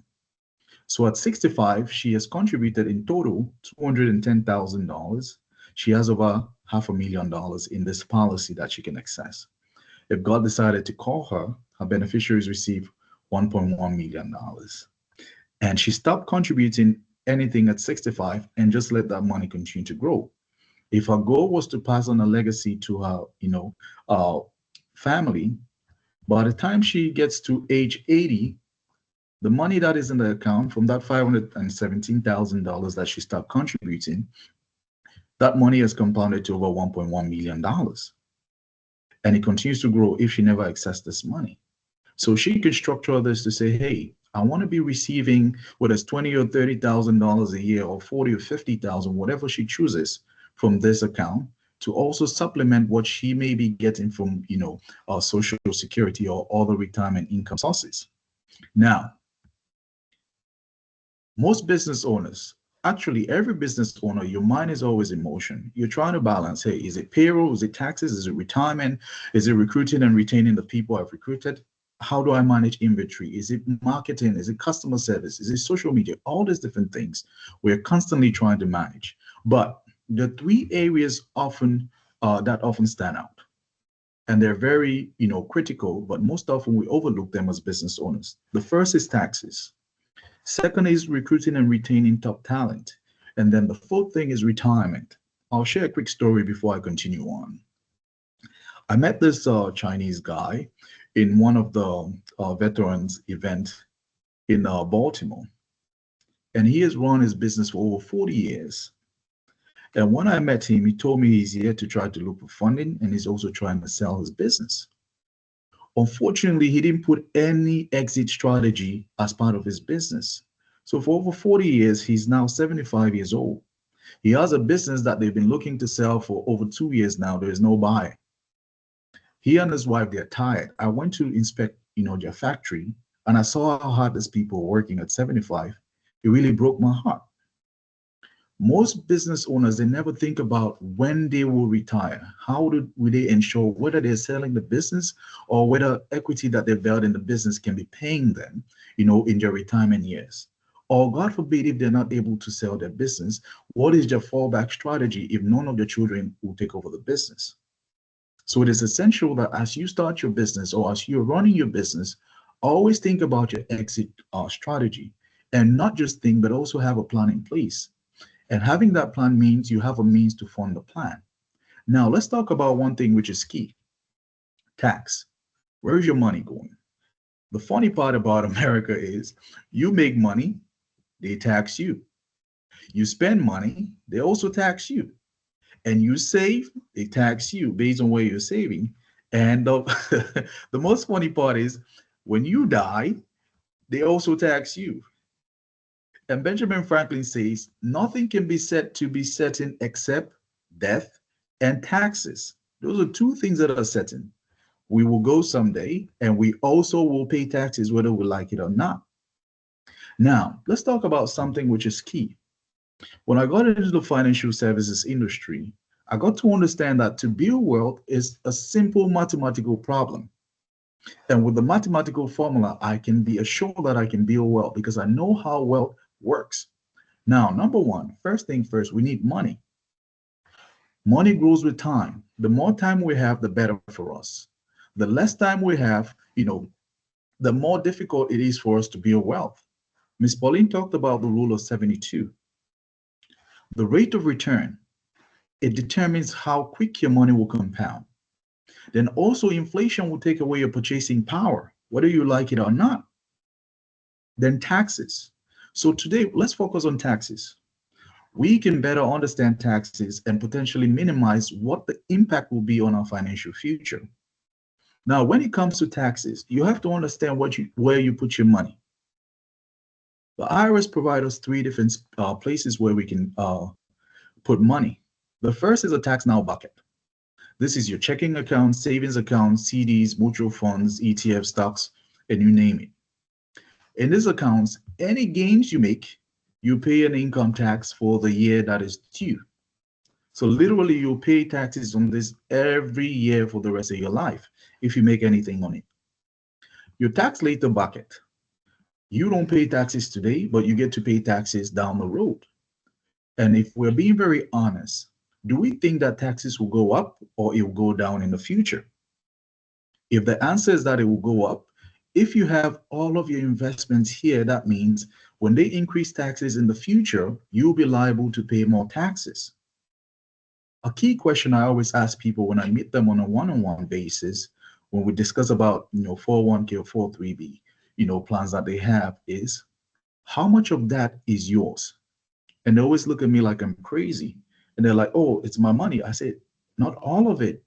So at 65, she has contributed in total $210,000. She has over $500,000 in this policy that she can access. If God decided to call her, her beneficiaries receive $1.1 million. And she stopped contributing anything at 65 and just let that money continue to grow. If her goal was to pass on a legacy to her, family, by the time she gets to age 80, the money that is in the account from that $517,000 that she stopped contributing, that money has compounded to over $1.1 million. And it continues to grow if she never accessed this money. So she could structure this to say, hey, I want to be receiving whether it's $20,000 or $30,000 a year or $40,000 or $50,000, whatever she chooses from this account, to also supplement what she may be getting from, Social Security or other retirement income sources. Now, most business owners, actually every business owner, your mind is always in motion. You're trying to balance, hey, is it payroll? Is it taxes? Is it retirement? Is it recruiting and retaining the people I've recruited? How do I manage inventory? Is it marketing? Is it customer service? Is it social media? All these different things we're constantly trying to manage. But the three areas that often stand out, and they're very, critical, but most often we overlook them as business owners. The first is taxes. Second is recruiting and retaining top talent. And then the fourth thing is retirement. I'll share a quick story before I continue on. I met this Chinese guy in one of the veterans events in Baltimore. And he has run his business for over 40 years. And when I met him, he told me he's here to try to look for funding, and he's also trying to sell his business. Unfortunately, he didn't put any exit strategy as part of his business. So for over 40 years, he's now 75 years old. He has a business that they've been looking to sell for over 2 years now. There is no buyer. He and his wife, they're tired. I went to inspect, their factory, and I saw how hard these people were working at 75. It really broke my heart. Most business owners, they never think about when they will retire. How will they ensure whether they're selling the business or whether equity that they built in the business can be paying them, in their retirement years? Or God forbid, if they're not able to sell their business, what is their fallback strategy if none of their children will take over the business? So it is essential that as you start your business or as you're running your business, always think about your exit strategy, and not just think, but also have a plan in place. And having that plan means you have a means to fund the plan. Now, let's talk about one thing which is key: tax. Where is your money going? The funny part about America is you make money, they tax you. You spend money, they also tax you. And you save, they tax you based on where you're saving. And the most funny part is when you die, they also tax you. And Benjamin Franklin says, nothing can be said to be certain except death and taxes. Those are two things that are certain. We will go someday, and we also will pay taxes whether we like it or not. Now, let's talk about something which is key. When I got into the financial services industry, I got to understand that to build wealth is a simple mathematical problem. And with the mathematical formula, I can be assured that I can build wealth because I know how wealth works. Now, number one, first thing first, we need money. Money grows with time. The more time we have, the better for us. The less time we have, the more difficult it is for us to build wealth. Miss Pauline talked about the rule of 72. The rate of return, it determines how quick your money will compound. Then also inflation will take away your purchasing power, whether you like it or not. Then taxes. So today, let's focus on taxes. We can better understand taxes and potentially minimize what the impact will be on our financial future. Now, when it comes to taxes, you have to understand where you put your money. The IRS provides us three different places where we can put money. The first is a tax now bucket. This is your checking account, savings account, CDs, mutual funds, ETF stocks, and you name it. In these accounts, any gains you make, you pay an income tax for the year that is due. So literally, you'll pay taxes on this every year for the rest of your life if you make anything on it. Your tax later bucket. You don't pay taxes today, but you get to pay taxes down the road. And if we're being very honest, do we think that taxes will go up or it will go down in the future? If the answer is that it will go up, if you have all of your investments here, that means when they increase taxes in the future, you'll be liable to pay more taxes. A key question I always ask people when I meet them on a one-on-one basis, when we discuss about 401k or 403b, plans that they have is, how much of that is yours? And they always look at me like I'm crazy. And they're like, oh, it's my money. I said, not all of it.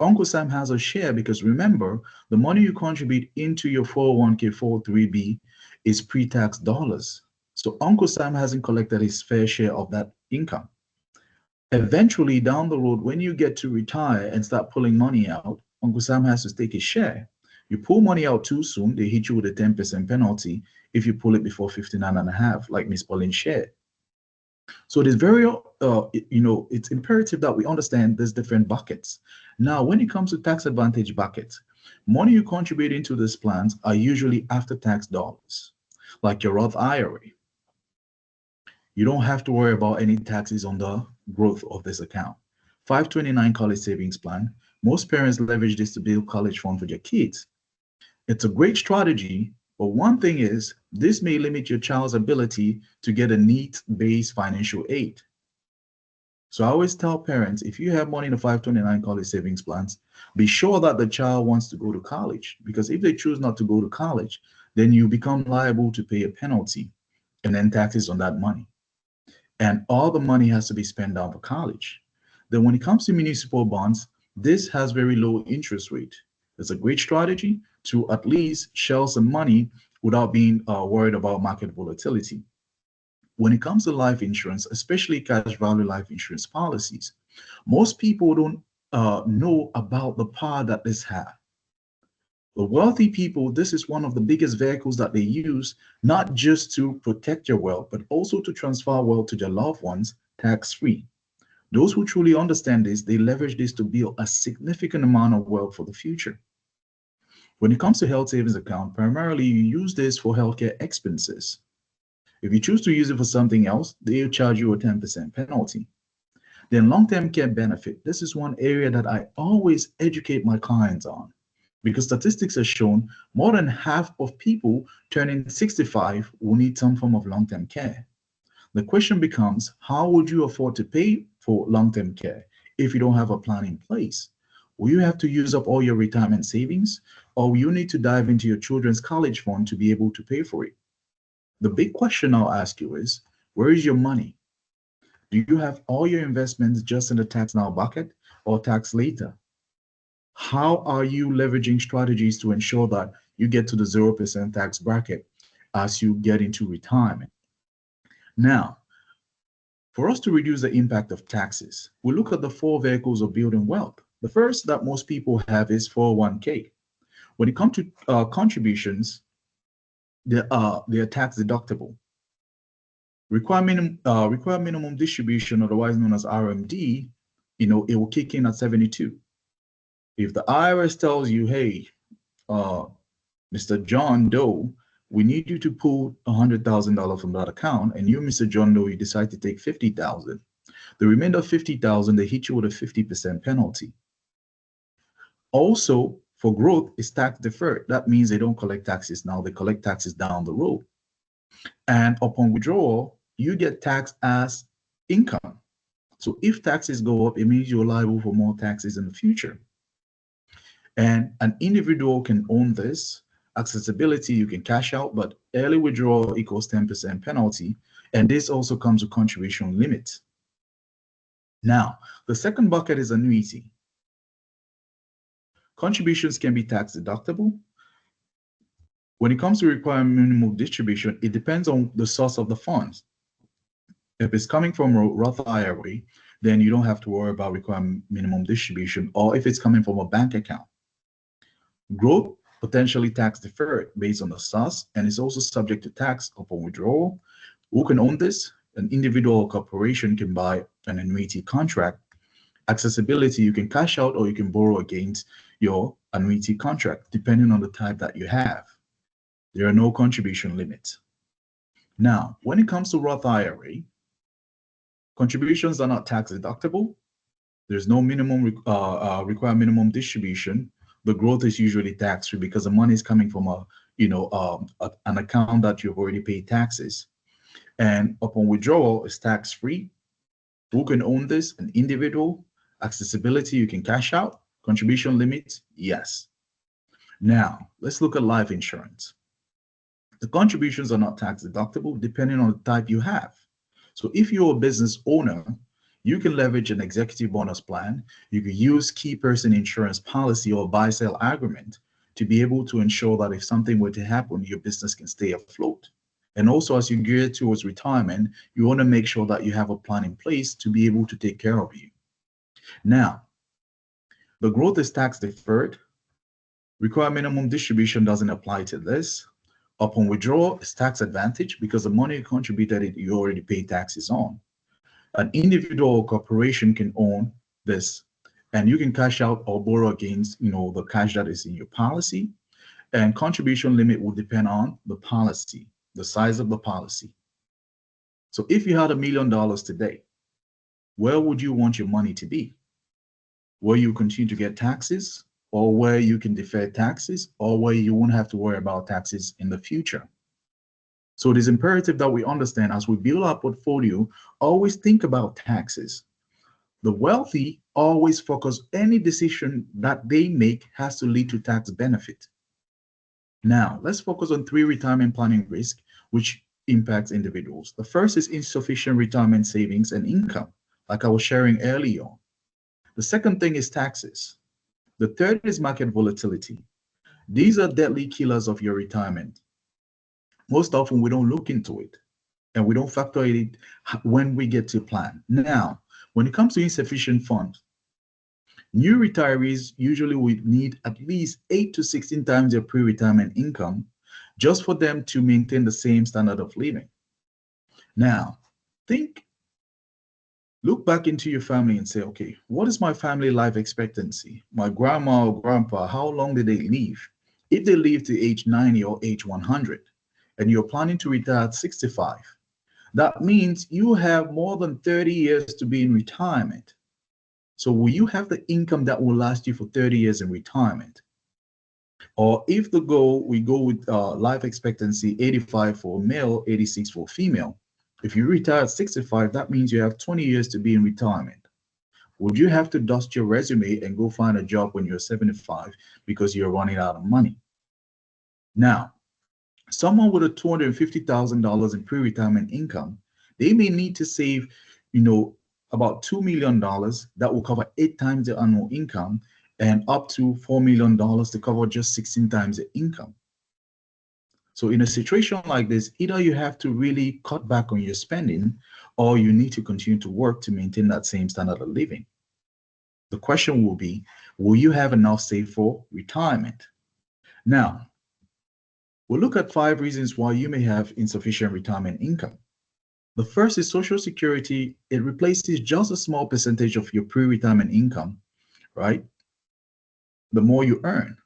Uncle Sam has a share because remember, the money you contribute into your 401k, 403b is pre-tax dollars. So Uncle Sam hasn't collected his fair share of that income. Eventually, down the road, when you get to retire and start pulling money out, Uncle Sam has to take his share. You pull money out too soon, they hit you with a 10% penalty if you pull it before 59 and a half, like Miss Pauline shared. So it is very, it's imperative that we understand these different buckets. Now, when it comes to tax advantage buckets, money you contribute into these plans are usually after-tax dollars, like your Roth IRA. You don't have to worry about any taxes on the growth of this account. 529 college savings plan. Most parents leverage this to build college fund for their kids. It's a great strategy, but one thing is, this may limit your child's ability to get a needs-based financial aid. So I always tell parents, if you have money in the 529 college savings plans, be sure that the child wants to go to college, because if they choose not to go to college, then you become liable to pay a penalty and then taxes on that money. And all the money has to be spent down for college. Then when it comes to municipal bonds, this has very low interest rate. It's a great strategy to at least shell some money without being worried about market volatility. When it comes to life insurance, especially cash value life insurance policies, most people don't know about the power that this has. The wealthy people, this is one of the biggest vehicles that they use, not just to protect your wealth, but also to transfer wealth to their loved ones tax-free. Those who truly understand this, they leverage this to build a significant amount of wealth for the future. When it comes to health savings account, primarily you use this for healthcare expenses. If you choose to use it for something else, they'll charge you a 10% penalty. Then long-term care benefit. This is one area that I always educate my clients on, because statistics have shown more than half of people turning 65 will need some form of long-term care. The question becomes, how would you afford to pay for long-term care if you don't have a plan in place? Will you have to use up all your retirement savings, or will you need to dive into your children's college fund to be able to pay for it? The big question I'll ask you is, where is your money? Do you have all your investments just in the tax now bucket or tax later? How are you leveraging strategies to ensure that you get to the 0% tax bracket as you get into retirement? Now, for us to reduce the impact of taxes, we look at the four vehicles of building wealth. The first that most people have is 401k. When it comes to contributions, they are tax deductible. Required minimum distribution, otherwise known as RMD, it will kick in at 72. If the IRS tells you, hey, Mr. John Doe, we need you to pull $100,000 from that account, and you, Mr. John Doe, you decide to take $50,000, The remainder 50,000, they hit you with a 50% penalty. Also, for growth, is tax deferred. That means they don't collect taxes now, they collect taxes down the road. And upon withdrawal, you get taxed as income. So if taxes go up, it means you're liable for more taxes in the future. And an individual can own this. Accessibility, you can cash out, but early withdrawal equals 10% penalty. And this also comes with contribution limit. Now, the second bucket is annuity. Contributions can be tax deductible. When it comes to required minimum distribution, it depends on the source of the funds. If it's coming from a Roth IRA, then you don't have to worry about required minimum distribution, or if it's coming from a bank account. Growth, potentially tax deferred based on the source, and is also subject to tax upon withdrawal. Who can own this? An individual or corporation can buy an annuity contract. Accessibility, you can cash out or you can borrow against your annuity contract, depending on the type that you have. There are no contribution limits. Now, when it comes to Roth IRA, contributions are not tax deductible. There's no minimum required minimum distribution. The growth is usually tax free because the money is coming from an account that you've already paid taxes. And upon withdrawal, it's tax free. Who can own this? An individual. Accessibility, you can cash out. Contribution limits, yes. Now, let's look at life insurance. The contributions are not tax deductible depending on the type you have. So if you're a business owner, you can leverage an executive bonus plan. You can use key person insurance policy or buy-sell agreement to be able to ensure that if something were to happen, your business can stay afloat. And also, as you gear towards retirement, you want to make sure that you have a plan in place to be able to take care of you. Now, the growth is tax deferred. Required minimum distribution doesn't apply to this. Upon withdrawal, it's tax advantage because the money you contributed, you already paid taxes on. An individual or corporation can own this, and you can cash out or borrow against, the cash that is in your policy. And contribution limit will depend on the policy, the size of the policy. So if you had $1 million today, where would you want your money to be? Where you continue to get taxes, or where you can defer taxes, or where you won't have to worry about taxes in the future? So it is imperative that we understand as we build our portfolio, always think about taxes. The wealthy always focus any decision that they make has to lead to tax benefit. Now, let's focus on 3 retirement planning risks which impacts individuals. The first is insufficient retirement savings and income, like I was sharing earlier. The second thing is taxes. The third is market volatility. These are deadly killers of your retirement. Most often we don't look into it and we don't factor it when we get to plan. Now, when it comes to insufficient funds, new retirees usually would need at least 8 to 16 times their pre-retirement income just for them to maintain the same standard of living. Now, look back into your family and say, okay, what is my family life expectancy? My grandma or grandpa, how long did they live? If they live to age 90 or age 100, and you're planning to retire at 65, that means you have more than 30 years to be in retirement. So will you have the income that will last you for 30 years in retirement? Or if we go with life expectancy 85 for male, 86 for female. If you retire at 65, that means you have 20 years to be in retirement. Would you have to dust your resume and go find a job when you're 75 because you're running out of money? Now, someone with a $250,000 in pre-retirement income, they may need to save, about $2 million that will cover 8 times their annual income, and up to $4 million to cover just 16 times the income. So in a situation like this, either you have to really cut back on your spending, or you need to continue to work to maintain that same standard of living. The question will be, will you have enough saved for retirement? Now, we'll look at 5 reasons why you may have insufficient retirement income. The first is Social Security. It replaces just a small percentage of your pre-retirement income, right? The more you earn.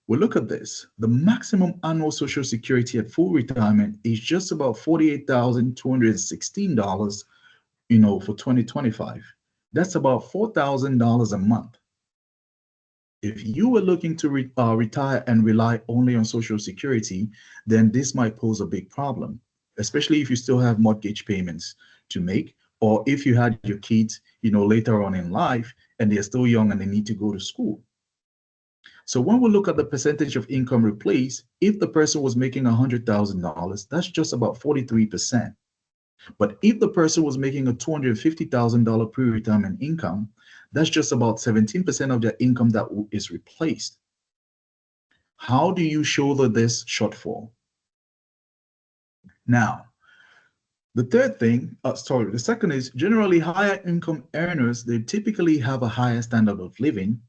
We'll look at this. The maximum annual Social Security at full retirement is just about $48,216, for 2025, that's about $4,000 a month. If you were looking to retire and rely only on Social Security, then this might pose a big problem, especially if you still have mortgage payments to make, or if you had your kids, later on in life and they're still young and they need to go to school. So when we look at the percentage of income replaced, if the person was making $100,000, that's just about 43%. But if the person was making a $250,000 pre-retirement income, that's just about 17% of their income that is replaced. How do you shoulder this shortfall? Now, the second is generally higher income earners, they typically have a higher standard of living,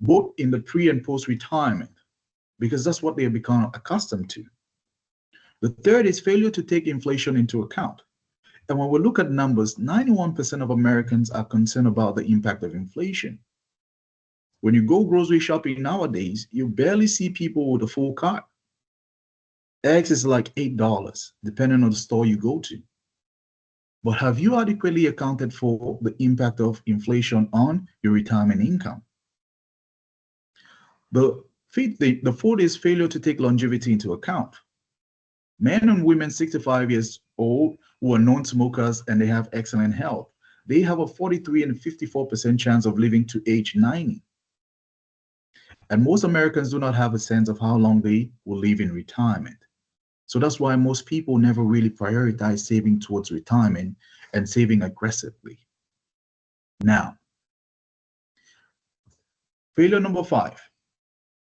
both in the pre and post-retirement, because that's what they have become accustomed to. The third is failure to take inflation into account. And when we look at numbers, 91% of Americans are concerned about the impact of inflation. When you go grocery shopping nowadays, you barely see people with a full cart. Eggs is like $8, depending on the store you go to. But have you adequately accounted for the impact of inflation on your retirement income? The fourth is failure to take longevity into account. Men and women 65 years old who are non-smokers and they have excellent health, they have a 43 and 54% chance of living to age 90. And most Americans do not have a sense of how long they will live in retirement. So that's why most people never really prioritize saving towards retirement and saving aggressively. Now, failure number 5,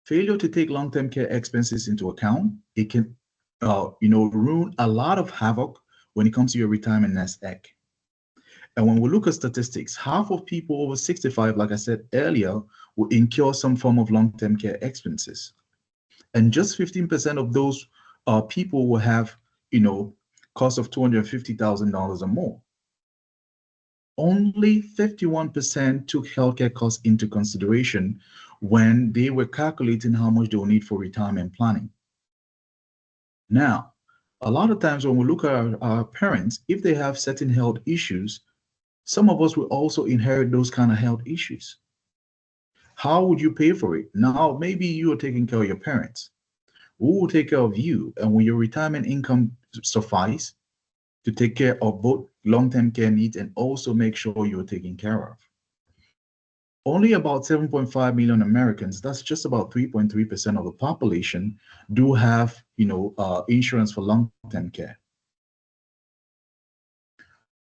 failure to take long-term care expenses into account. It can ruin a lot of havoc when it comes to your retirement nest egg. And when we look at statistics, half of people over 65, like I said earlier, will incur some form of long-term care expenses. And just 15% of those people will have, cost of $250,000 or more. Only 51% took healthcare costs into consideration when they were calculating how much they will need for retirement planning. Now, a lot of times when we look at our parents, if they have certain health issues, some of us will also inherit those kind of health issues. How would you pay for it? Now, maybe you are taking care of your parents. Who will take care of you? And will your retirement income suffice to take care of both long-term care needs and also make sure you're taken care of? Only about 7.5 million Americans, that's just about 3.3% of the population, do have, insurance for long-term care.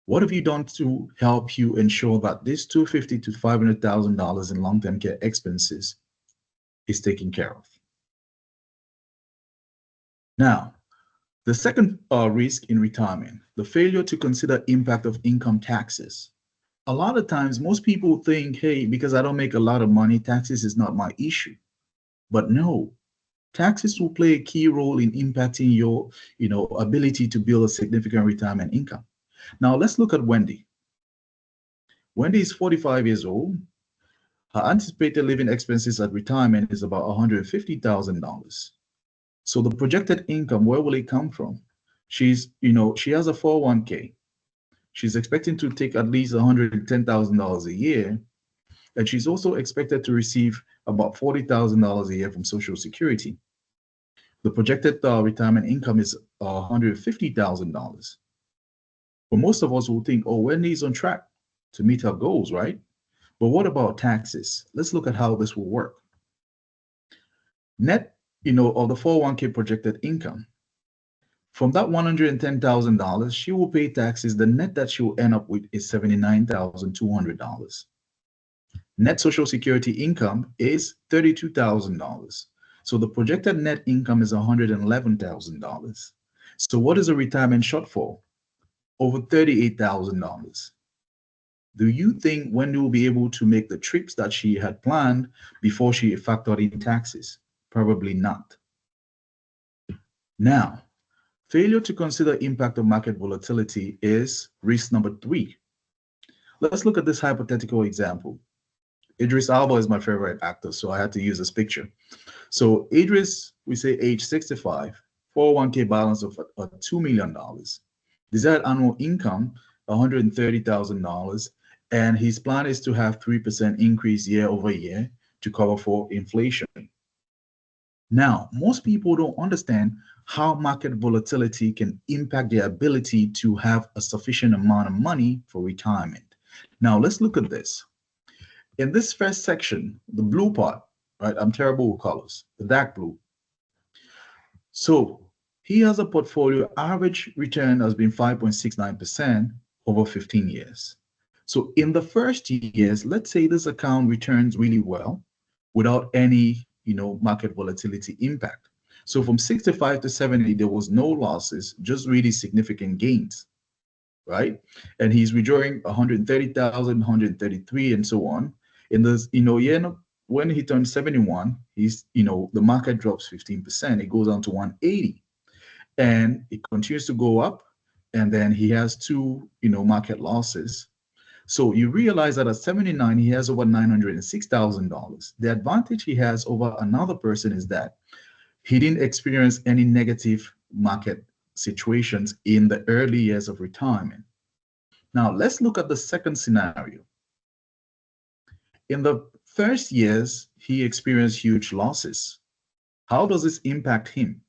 What have you done to help you ensure that this $250,000 to $500,000 in long-term care expenses is taken care of? Now, the second risk in retirement, the failure to consider impact of income taxes. A lot of times, most people think, hey, because I don't make a lot of money, taxes is not my issue. But no, taxes will play a key role in impacting your, ability to build a significant retirement income. Now, let's look at Wendy. Wendy is 45 years old. Her anticipated living expenses at retirement is about $150,000. So the projected income, where will it come from? She has a 401k. She's expecting to take at least $110,000 a year. And she's also expected to receive about $40,000 a year from Social Security. The projected retirement income is $150,000. But most of us will think, oh, Wendy's on track to meet her goals, right? But what about taxes? Let's look at how this will work. Net, of the 401k projected income. From that $110,000, she will pay taxes. The net that she will end up with is $79,200. Net Social Security income is $32,000. So the projected net income is $111,000. So what is a retirement shortfall? Over $38,000. Do you think Wendy will be able to make the trips that she had planned before she factored in taxes? Probably not. Now, failure to consider impact of market volatility is risk number 3. Let's look at this hypothetical example. Idris Elba is my favorite actor, so I had to use this picture. So Idris, we say age 65, 401k balance of $2 million. Desired annual income $130,000, and his plan is to have 3% increase year over year to cover for inflation. Now, most people don't understand how market volatility can impact their ability to have a sufficient amount of money for retirement. Now, let's look at this. In this first section, the blue part, right? I'm terrible with colors, the dark blue. So he has a portfolio, average return has been 5.69% over 15 years. So in the first years, let's say this account returns really well without any, market volatility impact. So from 65 to 70, there was no losses, just really significant gains, right? And he's withdrawing 130,000, 133, and so on. In this, when he turns 71, he's, the market drops 15%. It goes down to 180, and it continues to go up. And then he has two, market losses. So you realize that at 79, he has over $906,000. The advantage he has over another person is that he didn't experience any negative market situations in the early years of retirement. Now, let's look at the second scenario. In the first years, he experienced huge losses. How does this impact him?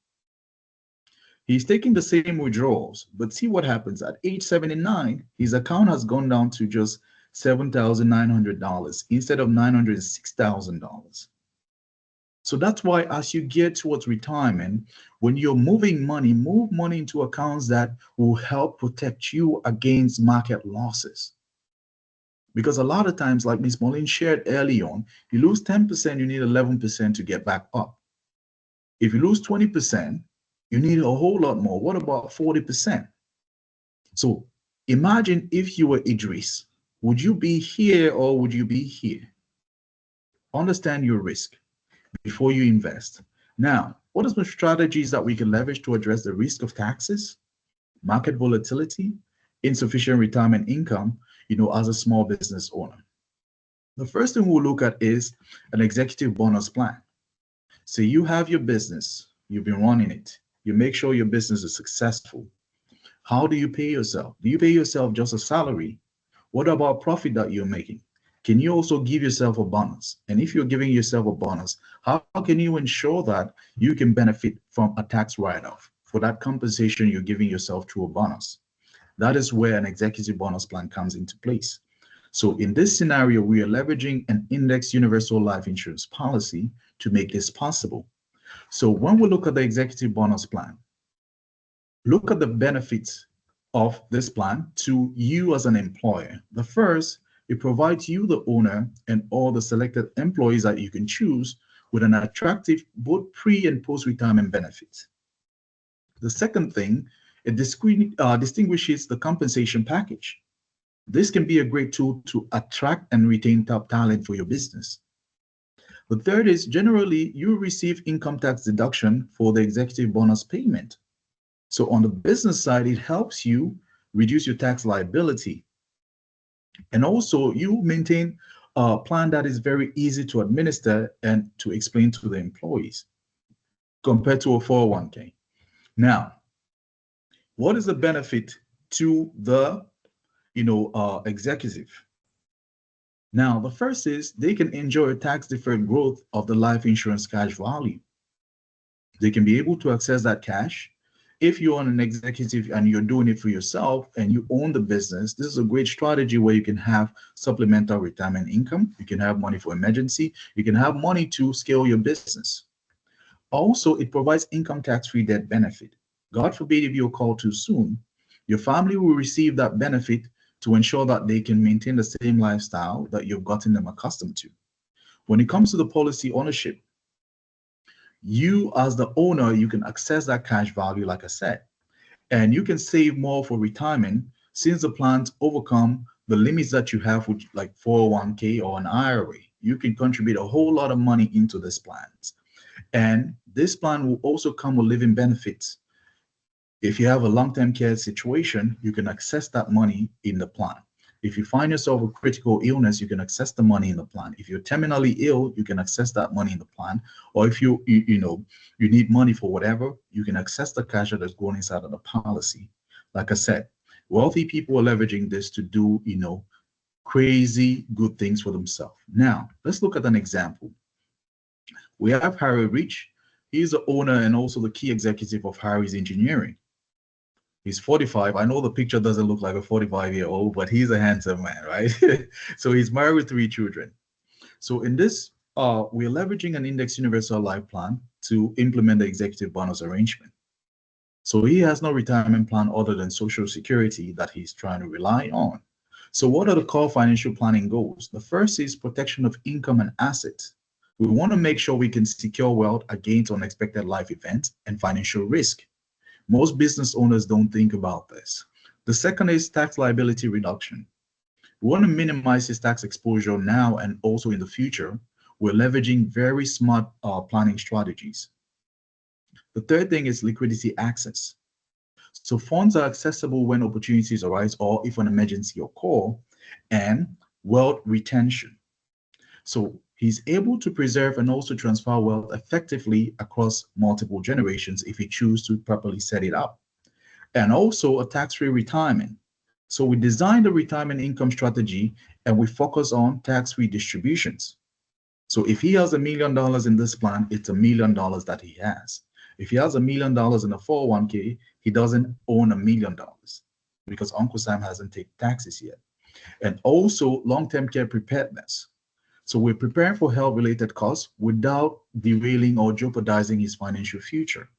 He's taking the same withdrawals, but see what happens. At age 79, his account has gone down to just $7,900 instead of $906,000. So that's why as you get towards retirement, when you're moving money, move money into accounts that will help protect you against market losses. Because a lot of times, like Ms. Moline shared early on, you lose 10%, you need 11% to get back up. If you lose 20%, you need a whole lot more. What about 40%? So imagine if you were Idris, would you be here or would you be here? Understand your risk before you invest. Now, what are some strategies that we can leverage to address the risk of taxes, market volatility, insufficient retirement income, as a small business owner? The first thing we'll look at is an executive bonus plan. So you have your business, you've been running it, you make sure your business is successful. How do you pay yourself? Do you pay yourself just a salary? What about profit that you're making? Can you also give yourself a bonus? And if you're giving yourself a bonus, how can you ensure that you can benefit from a tax write-off for that compensation you're giving yourself through a bonus? That is where an executive bonus plan comes into place. So in this scenario, we are leveraging an indexed universal life insurance policy to make this possible. So when we look at the executive bonus plan, look at the benefits of this plan to you as an employer. The first, it provides you, the owner, and all the selected employees that you can choose with an attractive both pre and post-retirement benefits. The second thing, it distinguishes the compensation package. This can be a great tool to attract and retain top talent for your business. The third is generally you receive income tax deduction for the executive bonus payment. So on the business side, it helps you reduce your tax liability. And also you maintain a plan that is very easy to administer and to explain to the employees compared to a 401k. Now, what is the benefit to the executive? Now, the first is they can enjoy a tax-deferred growth of the life insurance cash value. They can be able to access that cash. If you're an executive and you're doing it for yourself and you own the business, this is a great strategy where you can have supplemental retirement income. You can have money for emergency. You can have money to scale your business. Also, it provides income tax-free death benefit. God forbid if you're called too soon, your family will receive that benefit to ensure that they can maintain the same lifestyle that you've gotten them accustomed to. When it comes to the policy ownership, you as the owner, you can access that cash value, like I said, and you can save more for retirement since the plans overcome the limits that you have with like 401k or an IRA. You can contribute a whole lot of money into this plans. And this plan will also come with living benefits. If you have a long-term care situation, you can access that money in the plan. If you find yourself with critical illness, you can access the money in the plan. If you're terminally ill, you can access that money in the plan. Or if you need money for whatever, you can access the cash that is going inside of the policy. Like I said, Wealthy people are leveraging this to do, crazy good things for themselves. Now, let's look at an example. We have Harry Rich. He's the owner and also the key executive of Harry's Engineering. He's 45. I know the picture doesn't look like a 45-year-old, but he's a handsome man, right? So he's married with 3 children. So in this, we're leveraging an index universal life plan to implement the executive bonus arrangement. So he has no retirement plan other than Social Security that he's trying to rely on. So what are the core financial planning goals? The first is protection of income and assets. We want to make sure we can secure wealth against unexpected life events and financial risk. Most business owners don't think about this. The second is tax liability reduction. We want to minimize his tax exposure now and also in the future. We're leveraging very smart planning strategies. The third thing is liquidity access. So funds are accessible when opportunities arise or if an emergency occurs, and wealth retention. So he's able to preserve and also transfer wealth effectively across multiple generations if he chooses to properly set it up. And also a tax-free retirement. So we designed a retirement income strategy and we focus on tax-free distributions. So if he has $1 million in this plan, it's $1 million that he has. If he has $1 million in a 401k, he doesn't own $1 million because Uncle Sam hasn't taken taxes yet. And also long-term care preparedness. So we're preparing for health-related costs without derailing or jeopardizing his financial future.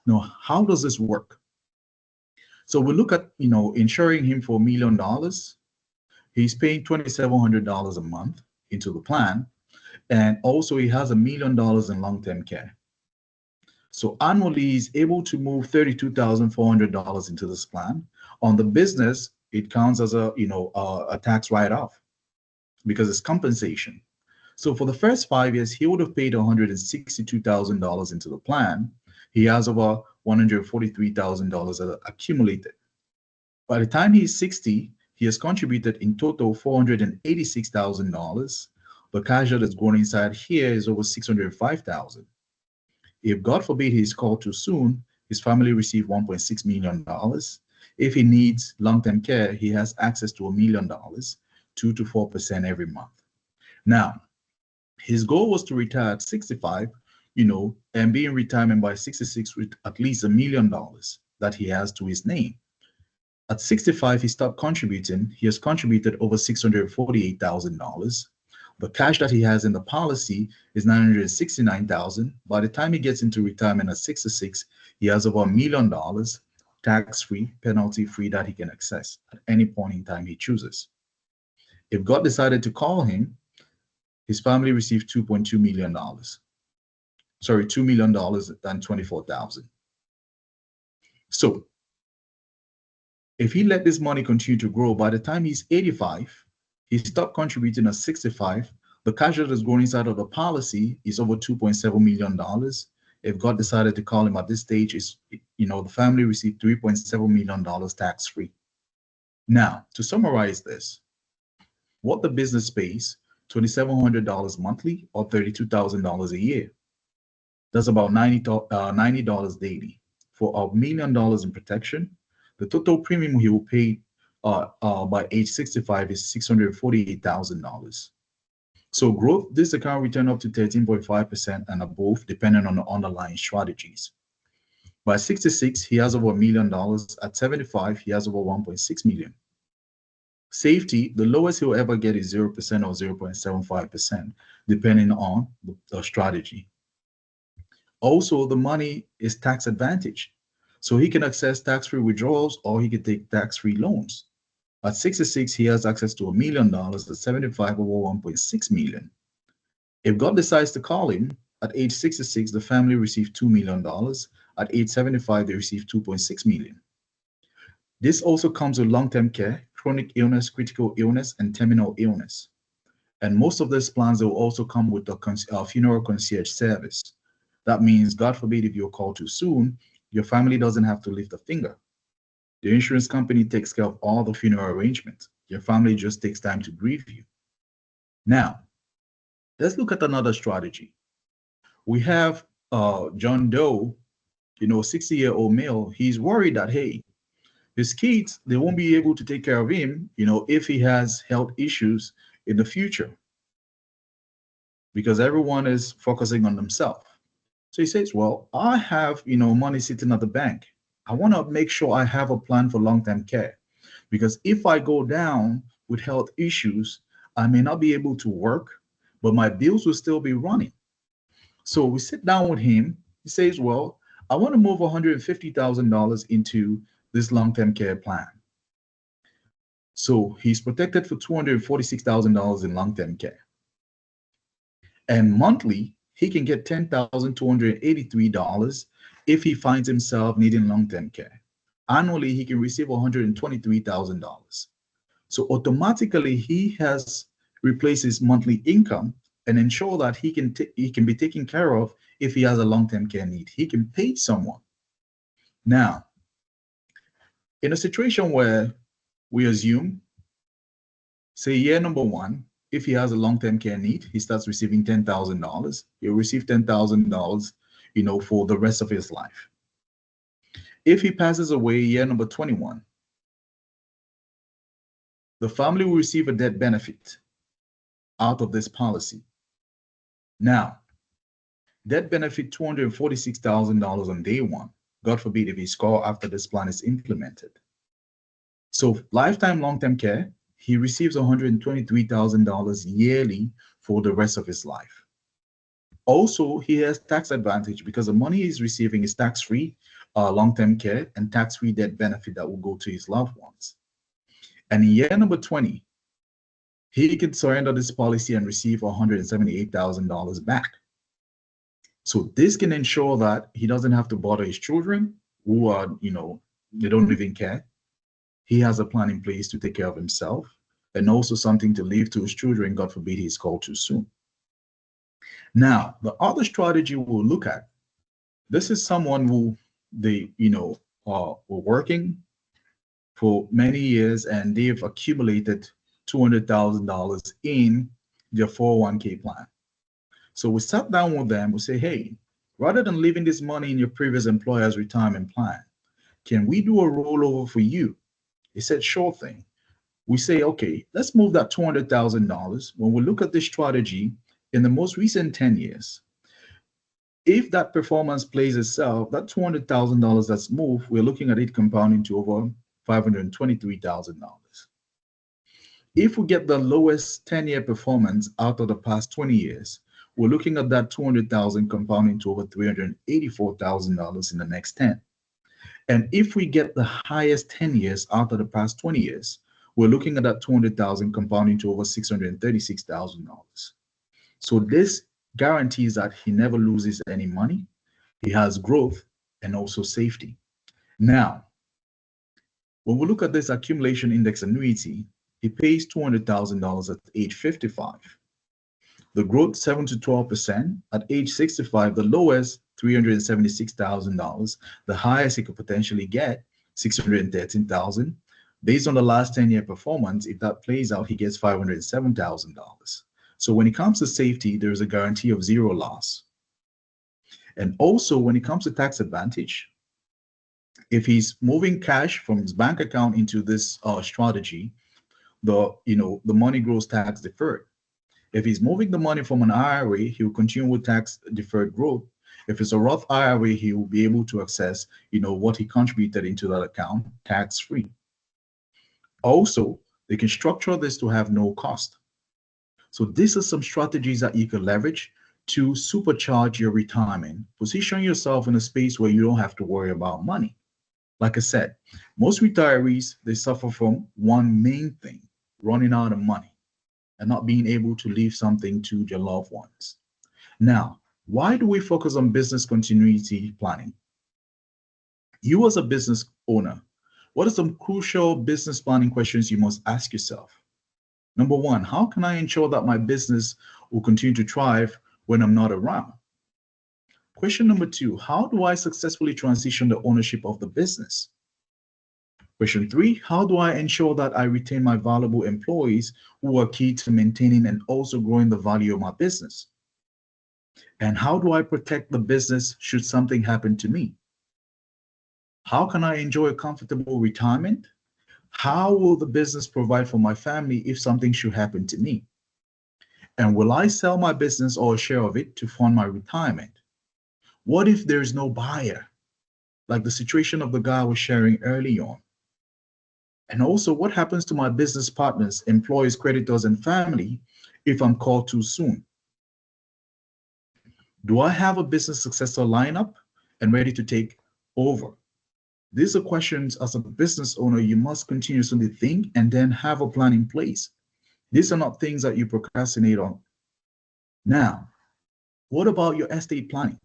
Now, how does this work? So we look at, insuring him for $1 million. He's paying $2,700 a month into the plan. And also he has $1 million in long-term care. So annually, he's able to move $32,400 into this plan. On the business, it counts as a tax write-off because it's compensation. So for the first 5 years, he would have paid $162,000 into the plan. He has over $143,000 accumulated. By the time he's 60, he has contributed in total $486,000. The cash that is going inside here is over $605,000. If God forbid he is called too soon, his family receive $1.6 million. If he needs long-term care, he has access to $1 million, 2 to 4% every month. Now, his goal was to retire at 65, and be in retirement by 66 with at least $1 million that he has to his name. At 65, he stopped contributing. He has contributed over $648,000. The cash that he has in the policy is $969,000. By the time he gets into retirement at 66, he has over $1 million tax-free, penalty-free that he can access at any point in time he chooses. If God decided to call him, his family received $2.2 million. Sorry, $2 million and $24,000. So if he let this money continue to grow, by the time he's 85, he stopped contributing at 65. The cash that is going inside of the policy is over $2.7 million. If God decided to call him at this stage, the family received $3.7 million tax-free. Now, to summarize this, what the business pays, $2,700 monthly or $32,000 a year. That's about $90 daily. For $1 million in protection, the total premium he will pay by age 65 is $648,000. So growth, this account return up to 13.5% and above, depending on the underlying strategies. By 66, he has over $1 million. At 75, he has over 1.6 million. Safety, the lowest he'll ever get is 0% or 0.75%, depending on the strategy. Also, the money is tax advantage. So he can access tax-free withdrawals or he can take tax-free loans. At 66, he has access to $1 million. At 75, over 1.6 million. If God decides to call him, at age 66, the family received $2 million. At age 75, they receive 2.6 million. This also comes with long-term care, chronic illness, critical illness, and terminal illness. And most of these plans will also come with the funeral concierge service. That means, God forbid, if you're called too soon, your family doesn't have to lift a finger. The insurance company takes care of all the funeral arrangements. Your family just takes time to grieve you. Now, let's look at another strategy. We have John Doe, 60-year-old male. He's worried that, hey, His kids, they won't be able to take care of him, if he has health issues in the future, because everyone is focusing on themselves. So he says, well, I have, money sitting at the bank. I want to make sure I have a plan for long-term care, because if I go down with health issues, I may not be able to work, but my bills will still be running. So we sit down with him. He says, well, I want to move $150,000 into this long-term care plan. So he's protected for $246,000 in long-term care. And monthly, he can get $10,283 if he finds himself needing long-term care. Annually, he can receive $123,000. So automatically, he has replaced his monthly income and ensure that he can be taken care of if he has a long-term care need. He can pay someone. Now, in a situation where we assume, say year number one, if he has a long-term care need, he starts receiving $10,000. He'll receive $10,000, for the rest of his life. If he passes away year number 21, the family will receive a death benefit out of this policy. Now, death benefit $246,000 on day one. God forbid if he score after this plan is implemented. So lifetime long-term care, he receives $123,000 yearly for the rest of his life. Also, he has tax advantage because the money he's receiving is tax-free long-term care and tax-free death benefit that will go to his loved ones. And in year number 20, he can surrender this policy and receive $178,000 back. So this can ensure that he doesn't have to bother his children who are, they don't even care. He has a plan in place to take care of himself and also something to leave to his children, God forbid he's called too soon. Now, the other strategy we'll look at, this is someone who they, were working for many years and they've accumulated $200,000 in their 401k plan. So we sat down with them, we say, hey, rather than leaving this money in your previous employer's retirement plan, can we do a rollover for you? He said, sure thing. We say, okay, let's move that $200,000. When we look at this strategy in the most recent 10 years, if that performance plays itself, that $200,000 that's moved, we're looking at it compounding to over $523,000. If we get the lowest 10-year performance out of the past 20 years, we're looking at that $200,000 compounding to over $384,000 in the next 10. And if we get the highest 10 years out of the past 20 years, we're looking at that $200,000 compounding to over $636,000. So this guarantees that he never loses any money. He has growth and also safety. Now, when we look at this accumulation index annuity, he pays $200,000 at age 55. The growth 7 to 12%. At age 65, the lowest $376,000. The highest he could potentially get $613,000. Based on the last 10-year performance, if that plays out, he gets $507,000. So when it comes to safety, there's a guarantee of zero loss. And also when it comes to tax advantage, if he's moving cash from his bank account into this strategy, the money grows tax deferred. If he's moving the money from an IRA, he will continue with tax deferred growth. If it's a Roth IRA, he will be able to access, what he contributed into that account tax free. Also, they can structure this to have no cost. So these are some strategies that you can leverage to supercharge your retirement, position yourself in a space where you don't have to worry about money. Like I said, most retirees, they suffer from one main thing, running out of money and not being able to leave something to their loved ones. Now, why do we focus on business continuity planning? You as a business owner, what are some crucial business planning questions you must ask yourself? Number one, how can I ensure that my business will continue to thrive when I'm not around? Question number two, how do I successfully transition the ownership of the business? Question three, how do I ensure that I retain my valuable employees who are key to maintaining and also growing the value of my business? And how do I protect the business should something happen to me? How can I enjoy a comfortable retirement? How will the business provide for my family if something should happen to me? And will I sell my business or a share of it to fund my retirement? What if there's no buyer? Like the situation of the guy I was sharing early on. And also, what happens to my business partners, employees, creditors, and family if I'm called too soon? Do I have a business successor lineup and ready to take over? These are questions as a business owner you must continuously think and then have a plan in place. These are not things that you procrastinate on. Now, what about your estate planning?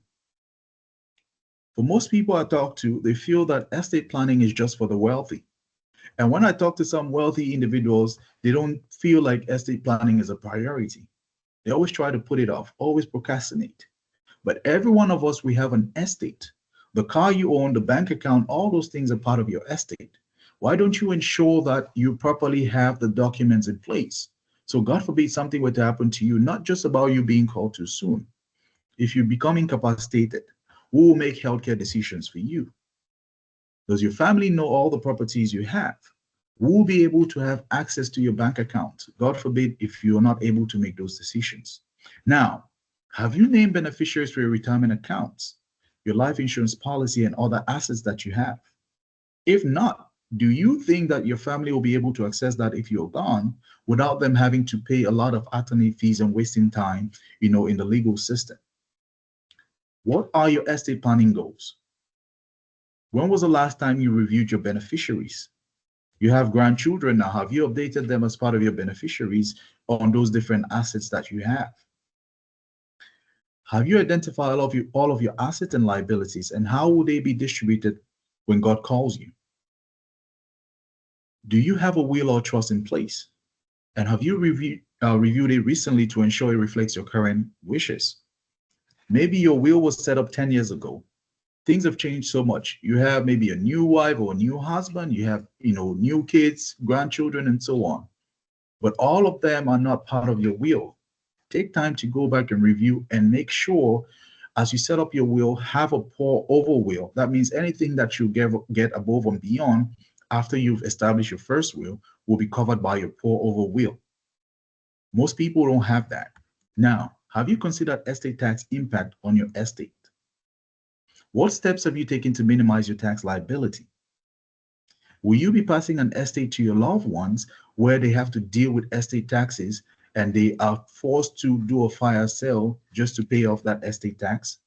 For most people I talk to, they feel that estate planning is just for the wealthy. And when I talk to some wealthy individuals, they don't feel like estate planning is a priority. They always try to put it off, always procrastinate. But every one of us, we have an estate. The car you own, the bank account, all those things are part of your estate. Why don't you ensure that you properly have the documents in place? So God forbid something were to happen to you, not just about you being called too soon. If you become incapacitated, who will make healthcare decisions for you? Does your family know all the properties you have? Who will be able to have access to your bank account? God forbid if you're not able to make those decisions. Now, have you named beneficiaries for your retirement accounts, your life insurance policy, and other assets that you have? If not, do you think that your family will be able to access that if you're gone without them having to pay a lot of attorney fees and wasting time, in the legal system? What are your estate planning goals? When was the last time you reviewed your beneficiaries? You have grandchildren now. Have you updated them as part of your beneficiaries on those different assets that you have? Have you identified all of your assets and liabilities, and how will they be distributed when God calls you? Do you have a will or trust in place? And have you reviewed it recently to ensure it reflects your current wishes? Maybe your will was set up 10 years ago. Things have changed so much. You have maybe a new wife or a new husband, you have, new kids, grandchildren, and so on. But all of them are not part of your will. Take time to go back and review and make sure as you set up your will, have a pour over will. That means anything that you get above and beyond after you've established your first will be covered by your pour over will. Most people don't have that. Now, have you considered estate tax impact on your estate? What steps have you taken to minimize your tax liability? Will you be passing an estate to your loved ones where they have to deal with estate taxes and they are forced to do a fire sale just to pay off that estate tax?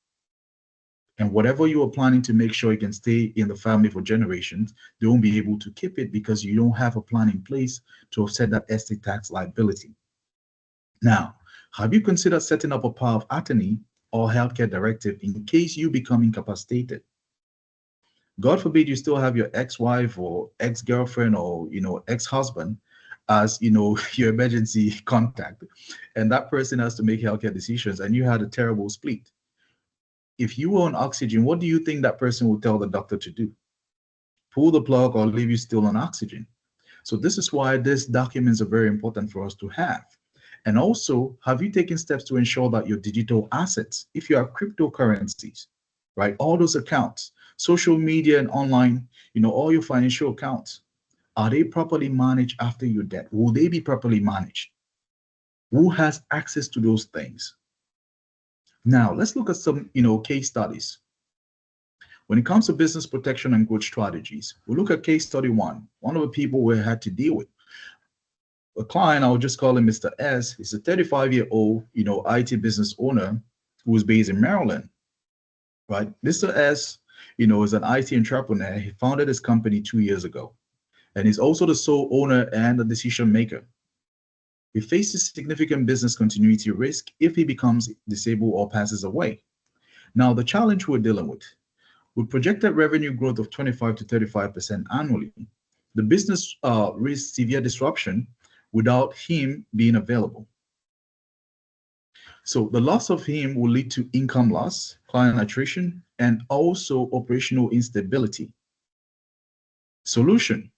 And whatever you are planning to make sure it can stay in the family for generations, they won't be able to keep it because you don't have a plan in place to offset that estate tax liability. Now, have you considered setting up a power of attorney or healthcare directive in case you become incapacitated? God forbid you still have your ex-wife or ex-girlfriend or ex-husband as your emergency contact, and that person has to make healthcare decisions, and you had a terrible split. If you were on oxygen, what do you think that person would tell the doctor to do? Pull the plug or leave you still on oxygen? So this is why these documents are very important for us to have. And also, have you taken steps to ensure that your digital assets, if you have cryptocurrencies, right, all those accounts, social media and online, all your financial accounts, are they properly managed after your death? Will they be properly managed? Who has access to those things? Now, let's look at some, case studies. When it comes to business protection and growth strategies, we'll look at case study one of the people we had to deal with. A client, I'll just call him Mr. S. He's a 35-year-old, IT business owner who is based in Maryland, right? Mr. S, is an IT entrepreneur. He founded his company 2 years ago, and he's also the sole owner and the decision maker. He faces significant business continuity risk if he becomes disabled or passes away. Now, the challenge we're dealing with projected revenue growth of 25 to 35% annually, the business risks severe disruption without him being available. So the loss of him will lead to income loss, client attrition, and also operational instability. Solution: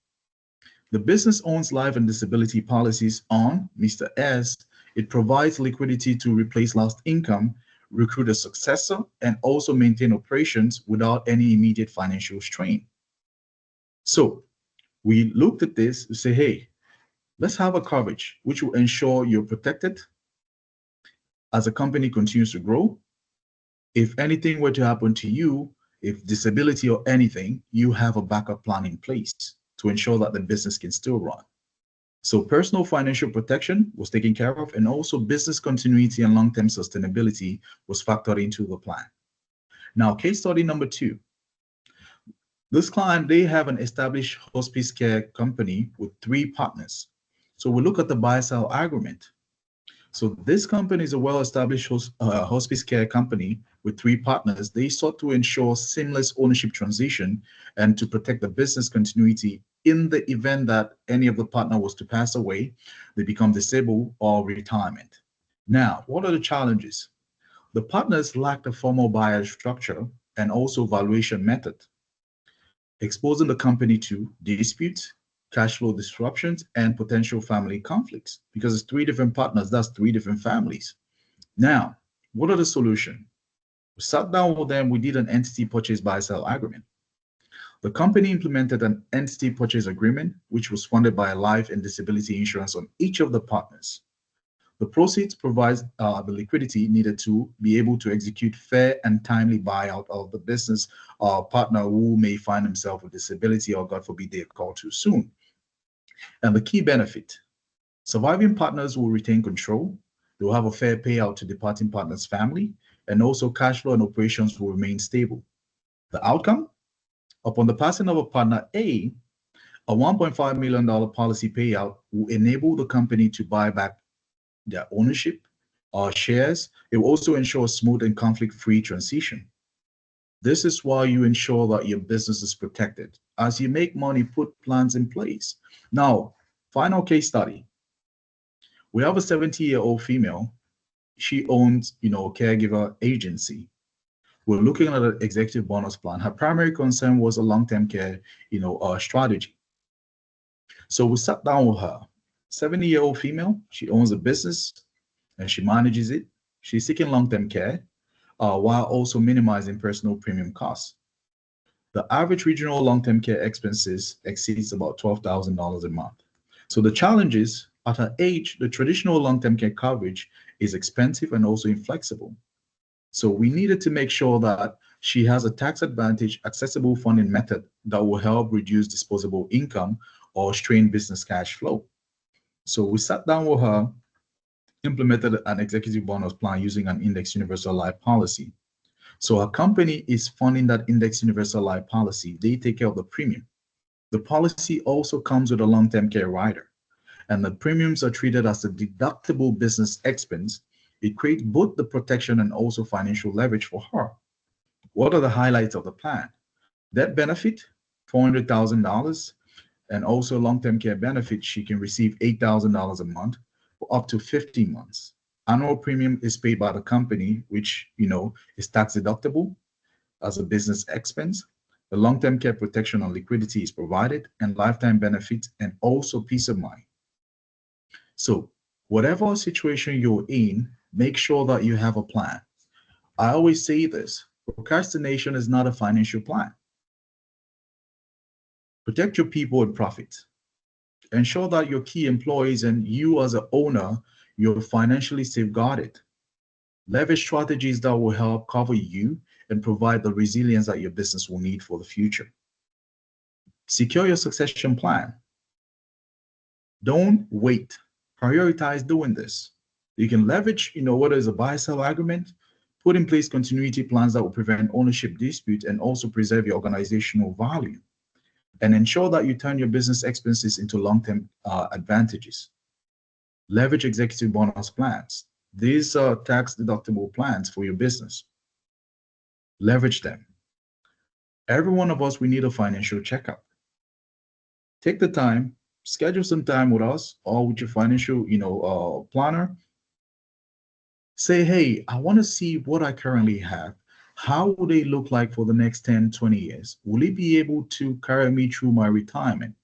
the business owns life and disability policies on Mr. S. It provides liquidity to replace lost income, recruit a successor, and also maintain operations without any immediate financial strain. So we looked at this to say, hey, let's have a coverage which will ensure you're protected as a company continues to grow. If anything were to happen to you, if disability or anything, you have a backup plan in place to ensure that the business can still run. So personal financial protection was taken care of, and also business continuity and long-term sustainability was factored into the plan. Now, case study number 2. This client, they have an established hospice care company with 3 partners. So we look at the buy-sell agreement. So this company is a well-established hospice care company with 3 partners. They sought to ensure seamless ownership transition and to protect the business continuity in the event that any of the partner was to pass away, they become disabled, or retirement. Now, what are the challenges? The partners lacked a formal buyer structure and also valuation method, exposing the company to disputes, cash flow disruptions, and potential family conflicts, because it's 3 different partners, that's 3 different families. Now, what are the solution? We sat down with them, we did an entity purchase buy sell agreement. The company implemented an entity purchase agreement, which was funded by a life and disability insurance on each of the partners. The proceeds provides the liquidity needed to be able to execute fair and timely buyout of the business partner who may find himself with disability, or God forbid they are called too soon. And the key benefit, surviving partners will retain control. They will have a fair payout to departing partner's family, and also cash flow and operations will remain stable. The outcome, upon the passing of a partner A, a $1.5 million policy payout will enable the company to buy back their ownership or shares. It will also ensure a smooth and conflict-free transition. This is why you ensure that your business is protected. As you make money, put plans in place. Now, final case study. We have a 70-year-old female. She owns, a caregiver agency. We're looking at an executive bonus plan. Her primary concern was a long-term care, strategy. So we sat down with her. 70-year-old female, she owns a business and she manages it. She's seeking long-term care while also minimizing personal premium costs. The average regional long-term care expenses exceeds about $12,000 a month. So the challenge is, at her age, the traditional long-term care coverage is expensive and also inflexible. So we needed to make sure that she has a tax advantage, accessible funding method that will help reduce disposable income or strain business cash flow. So we sat down with her, implemented an executive bonus plan using an index universal life policy. So our company is funding that index universal life policy. They take care of the premium. The policy also comes with a long-term care rider, and the premiums are treated as a deductible business expense. It creates both the protection and also financial leverage for her. What are the highlights of the plan? That benefit, $400,000, and also long-term care benefit, she can receive $8,000 a month for up to 15 months. Annual premium is paid by the company, which, is tax deductible as a business expense. The long-term care protection and liquidity is provided, and lifetime benefits, and also peace of mind. So whatever situation you're in, make sure that you have a plan. I always say this, procrastination is not a financial plan. Protect your people and profits. Ensure that your key employees and you as an owner, you're financially safeguarded. Leverage strategies that will help cover you and provide the resilience that your business will need for the future. Secure your succession plan. Don't wait. Prioritize doing this. You can leverage, whether it's a buy-sell agreement, put in place continuity plans that will prevent ownership dispute and also preserve your organizational value, and ensure that you turn your business expenses into long-term advantages. Leverage executive bonus plans. These are tax-deductible plans for your business. Leverage them. Every one of us, we need a financial checkup. Take the time, schedule some time with us or with your financial, planner. Say, hey, I want to see what I currently have. How will they look like for the next 10, 20 years? Will it be able to carry me through my retirement?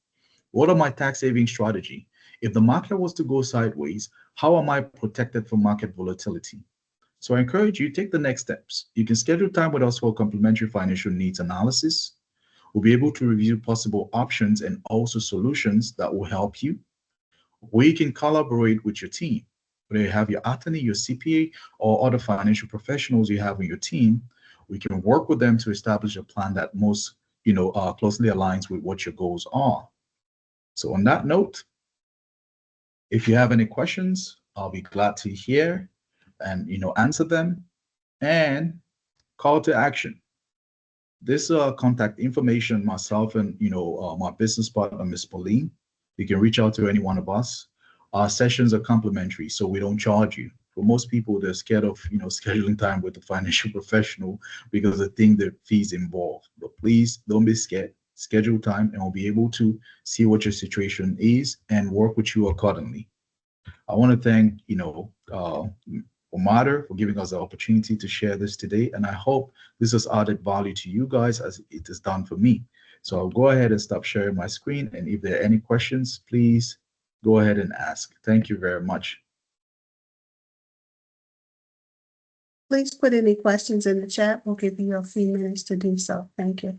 What are my tax saving strategy? If the market was to go sideways, how am I protected from market volatility? So I encourage you, take the next steps. You can schedule time with us for complimentary financial needs analysis, We'll be able to review possible options and also solutions that will help you. We can collaborate with your team. Whether you have your attorney, your CPA, or other financial professionals you have on your team, we can work with them to establish a plan that most, closely aligns with what your goals are. So on that note, if you have any questions, I'll be glad to hear and answer them. And call to action. This contact information, myself and my business partner, Miss Pauline. You can reach out to any one of us. Our sessions are complimentary, so we don't charge you. For most people, they're scared of scheduling time with a financial professional because they think the fees involved. But please don't be scared. Schedule time, and we'll be able to see what your situation is and work with you accordingly. I want to thank Omar for giving us the opportunity to share this today, and I hope this has added value to you guys as it has done for me. So I'll go ahead and stop sharing my screen, and if there are any questions, please go ahead and ask. Thank you very much. Please put any questions in the chat. We'll give you a few minutes to do so. Thank you.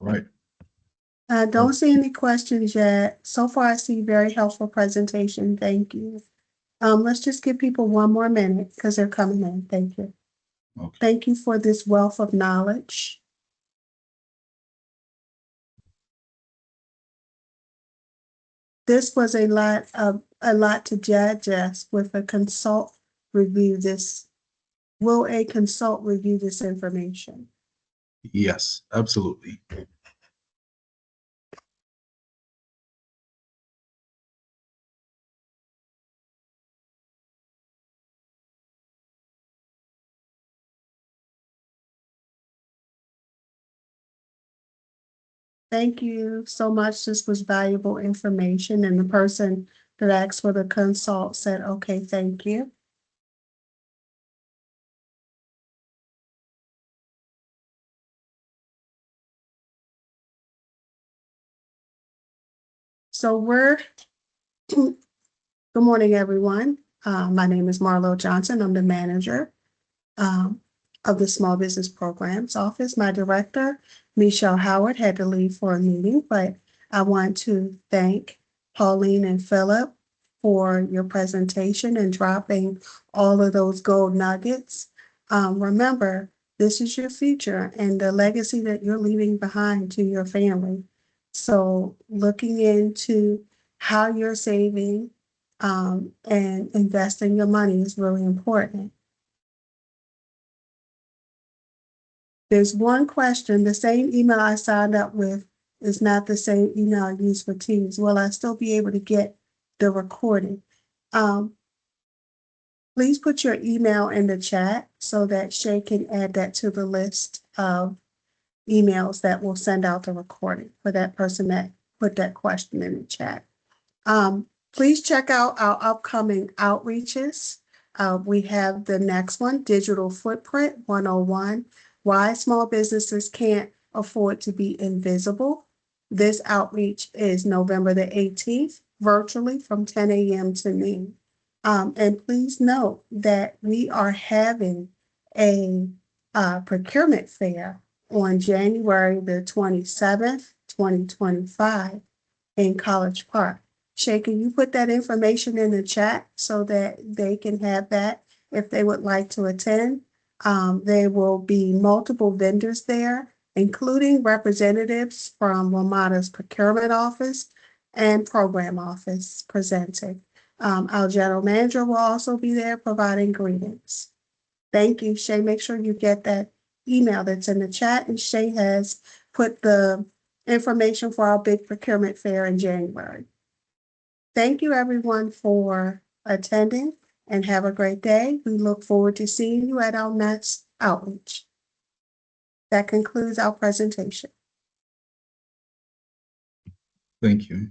Right. I don't see any questions yet. So far, I see very helpful presentation. Thank you. Let's just give people one more minute because they're coming in. Thank you. Okay. Thank you for this wealth of knowledge. This was a lot to digest with a consult review this. Will a consult review this information? Yes, absolutely. Thank you so much. This was valuable information, and the person that asked for the consult said, okay, thank you. So good morning, everyone. My name is Marlo Johnson. I'm the manager um, of the Small Business Programs Office. My director, Michelle Howard, had to leave for a meeting, but I want to thank Pauline and Philip for your presentation and dropping all of those gold nuggets. Remember, this is your future and the legacy that you're leaving behind to your family. So looking into how you're saving and investing your money is really important. There's one question, the same email I signed up with is not the same email I use for Teams. Will I still be able to get the recording? Please put your email in the chat so that Shay can add that to the list of emails that will send out the recording for that person that put that question in the chat. Please check out our upcoming outreaches. We have the next one, Digital Footprint 101, Why Small Businesses Can't Afford to Be Invisible. This outreach is November the 18th, virtually from 10 a.m. to noon. And please note that we are having a procurement fair on January the 27th, 2025 in College Park. Shay, can you put that information in the chat so that they can have that if they would like to attend? There will be multiple vendors there, including representatives from WMATA's procurement office and program office presenting. Our general manager will also be there providing greetings. Thank you, Shay. Make sure you get that email that's in the chat, and Shay has put the information for our big procurement fair in January. Thank you, everyone, for attending, and have a great day. We look forward to seeing you at our next outreach. That concludes our presentation. Thank you.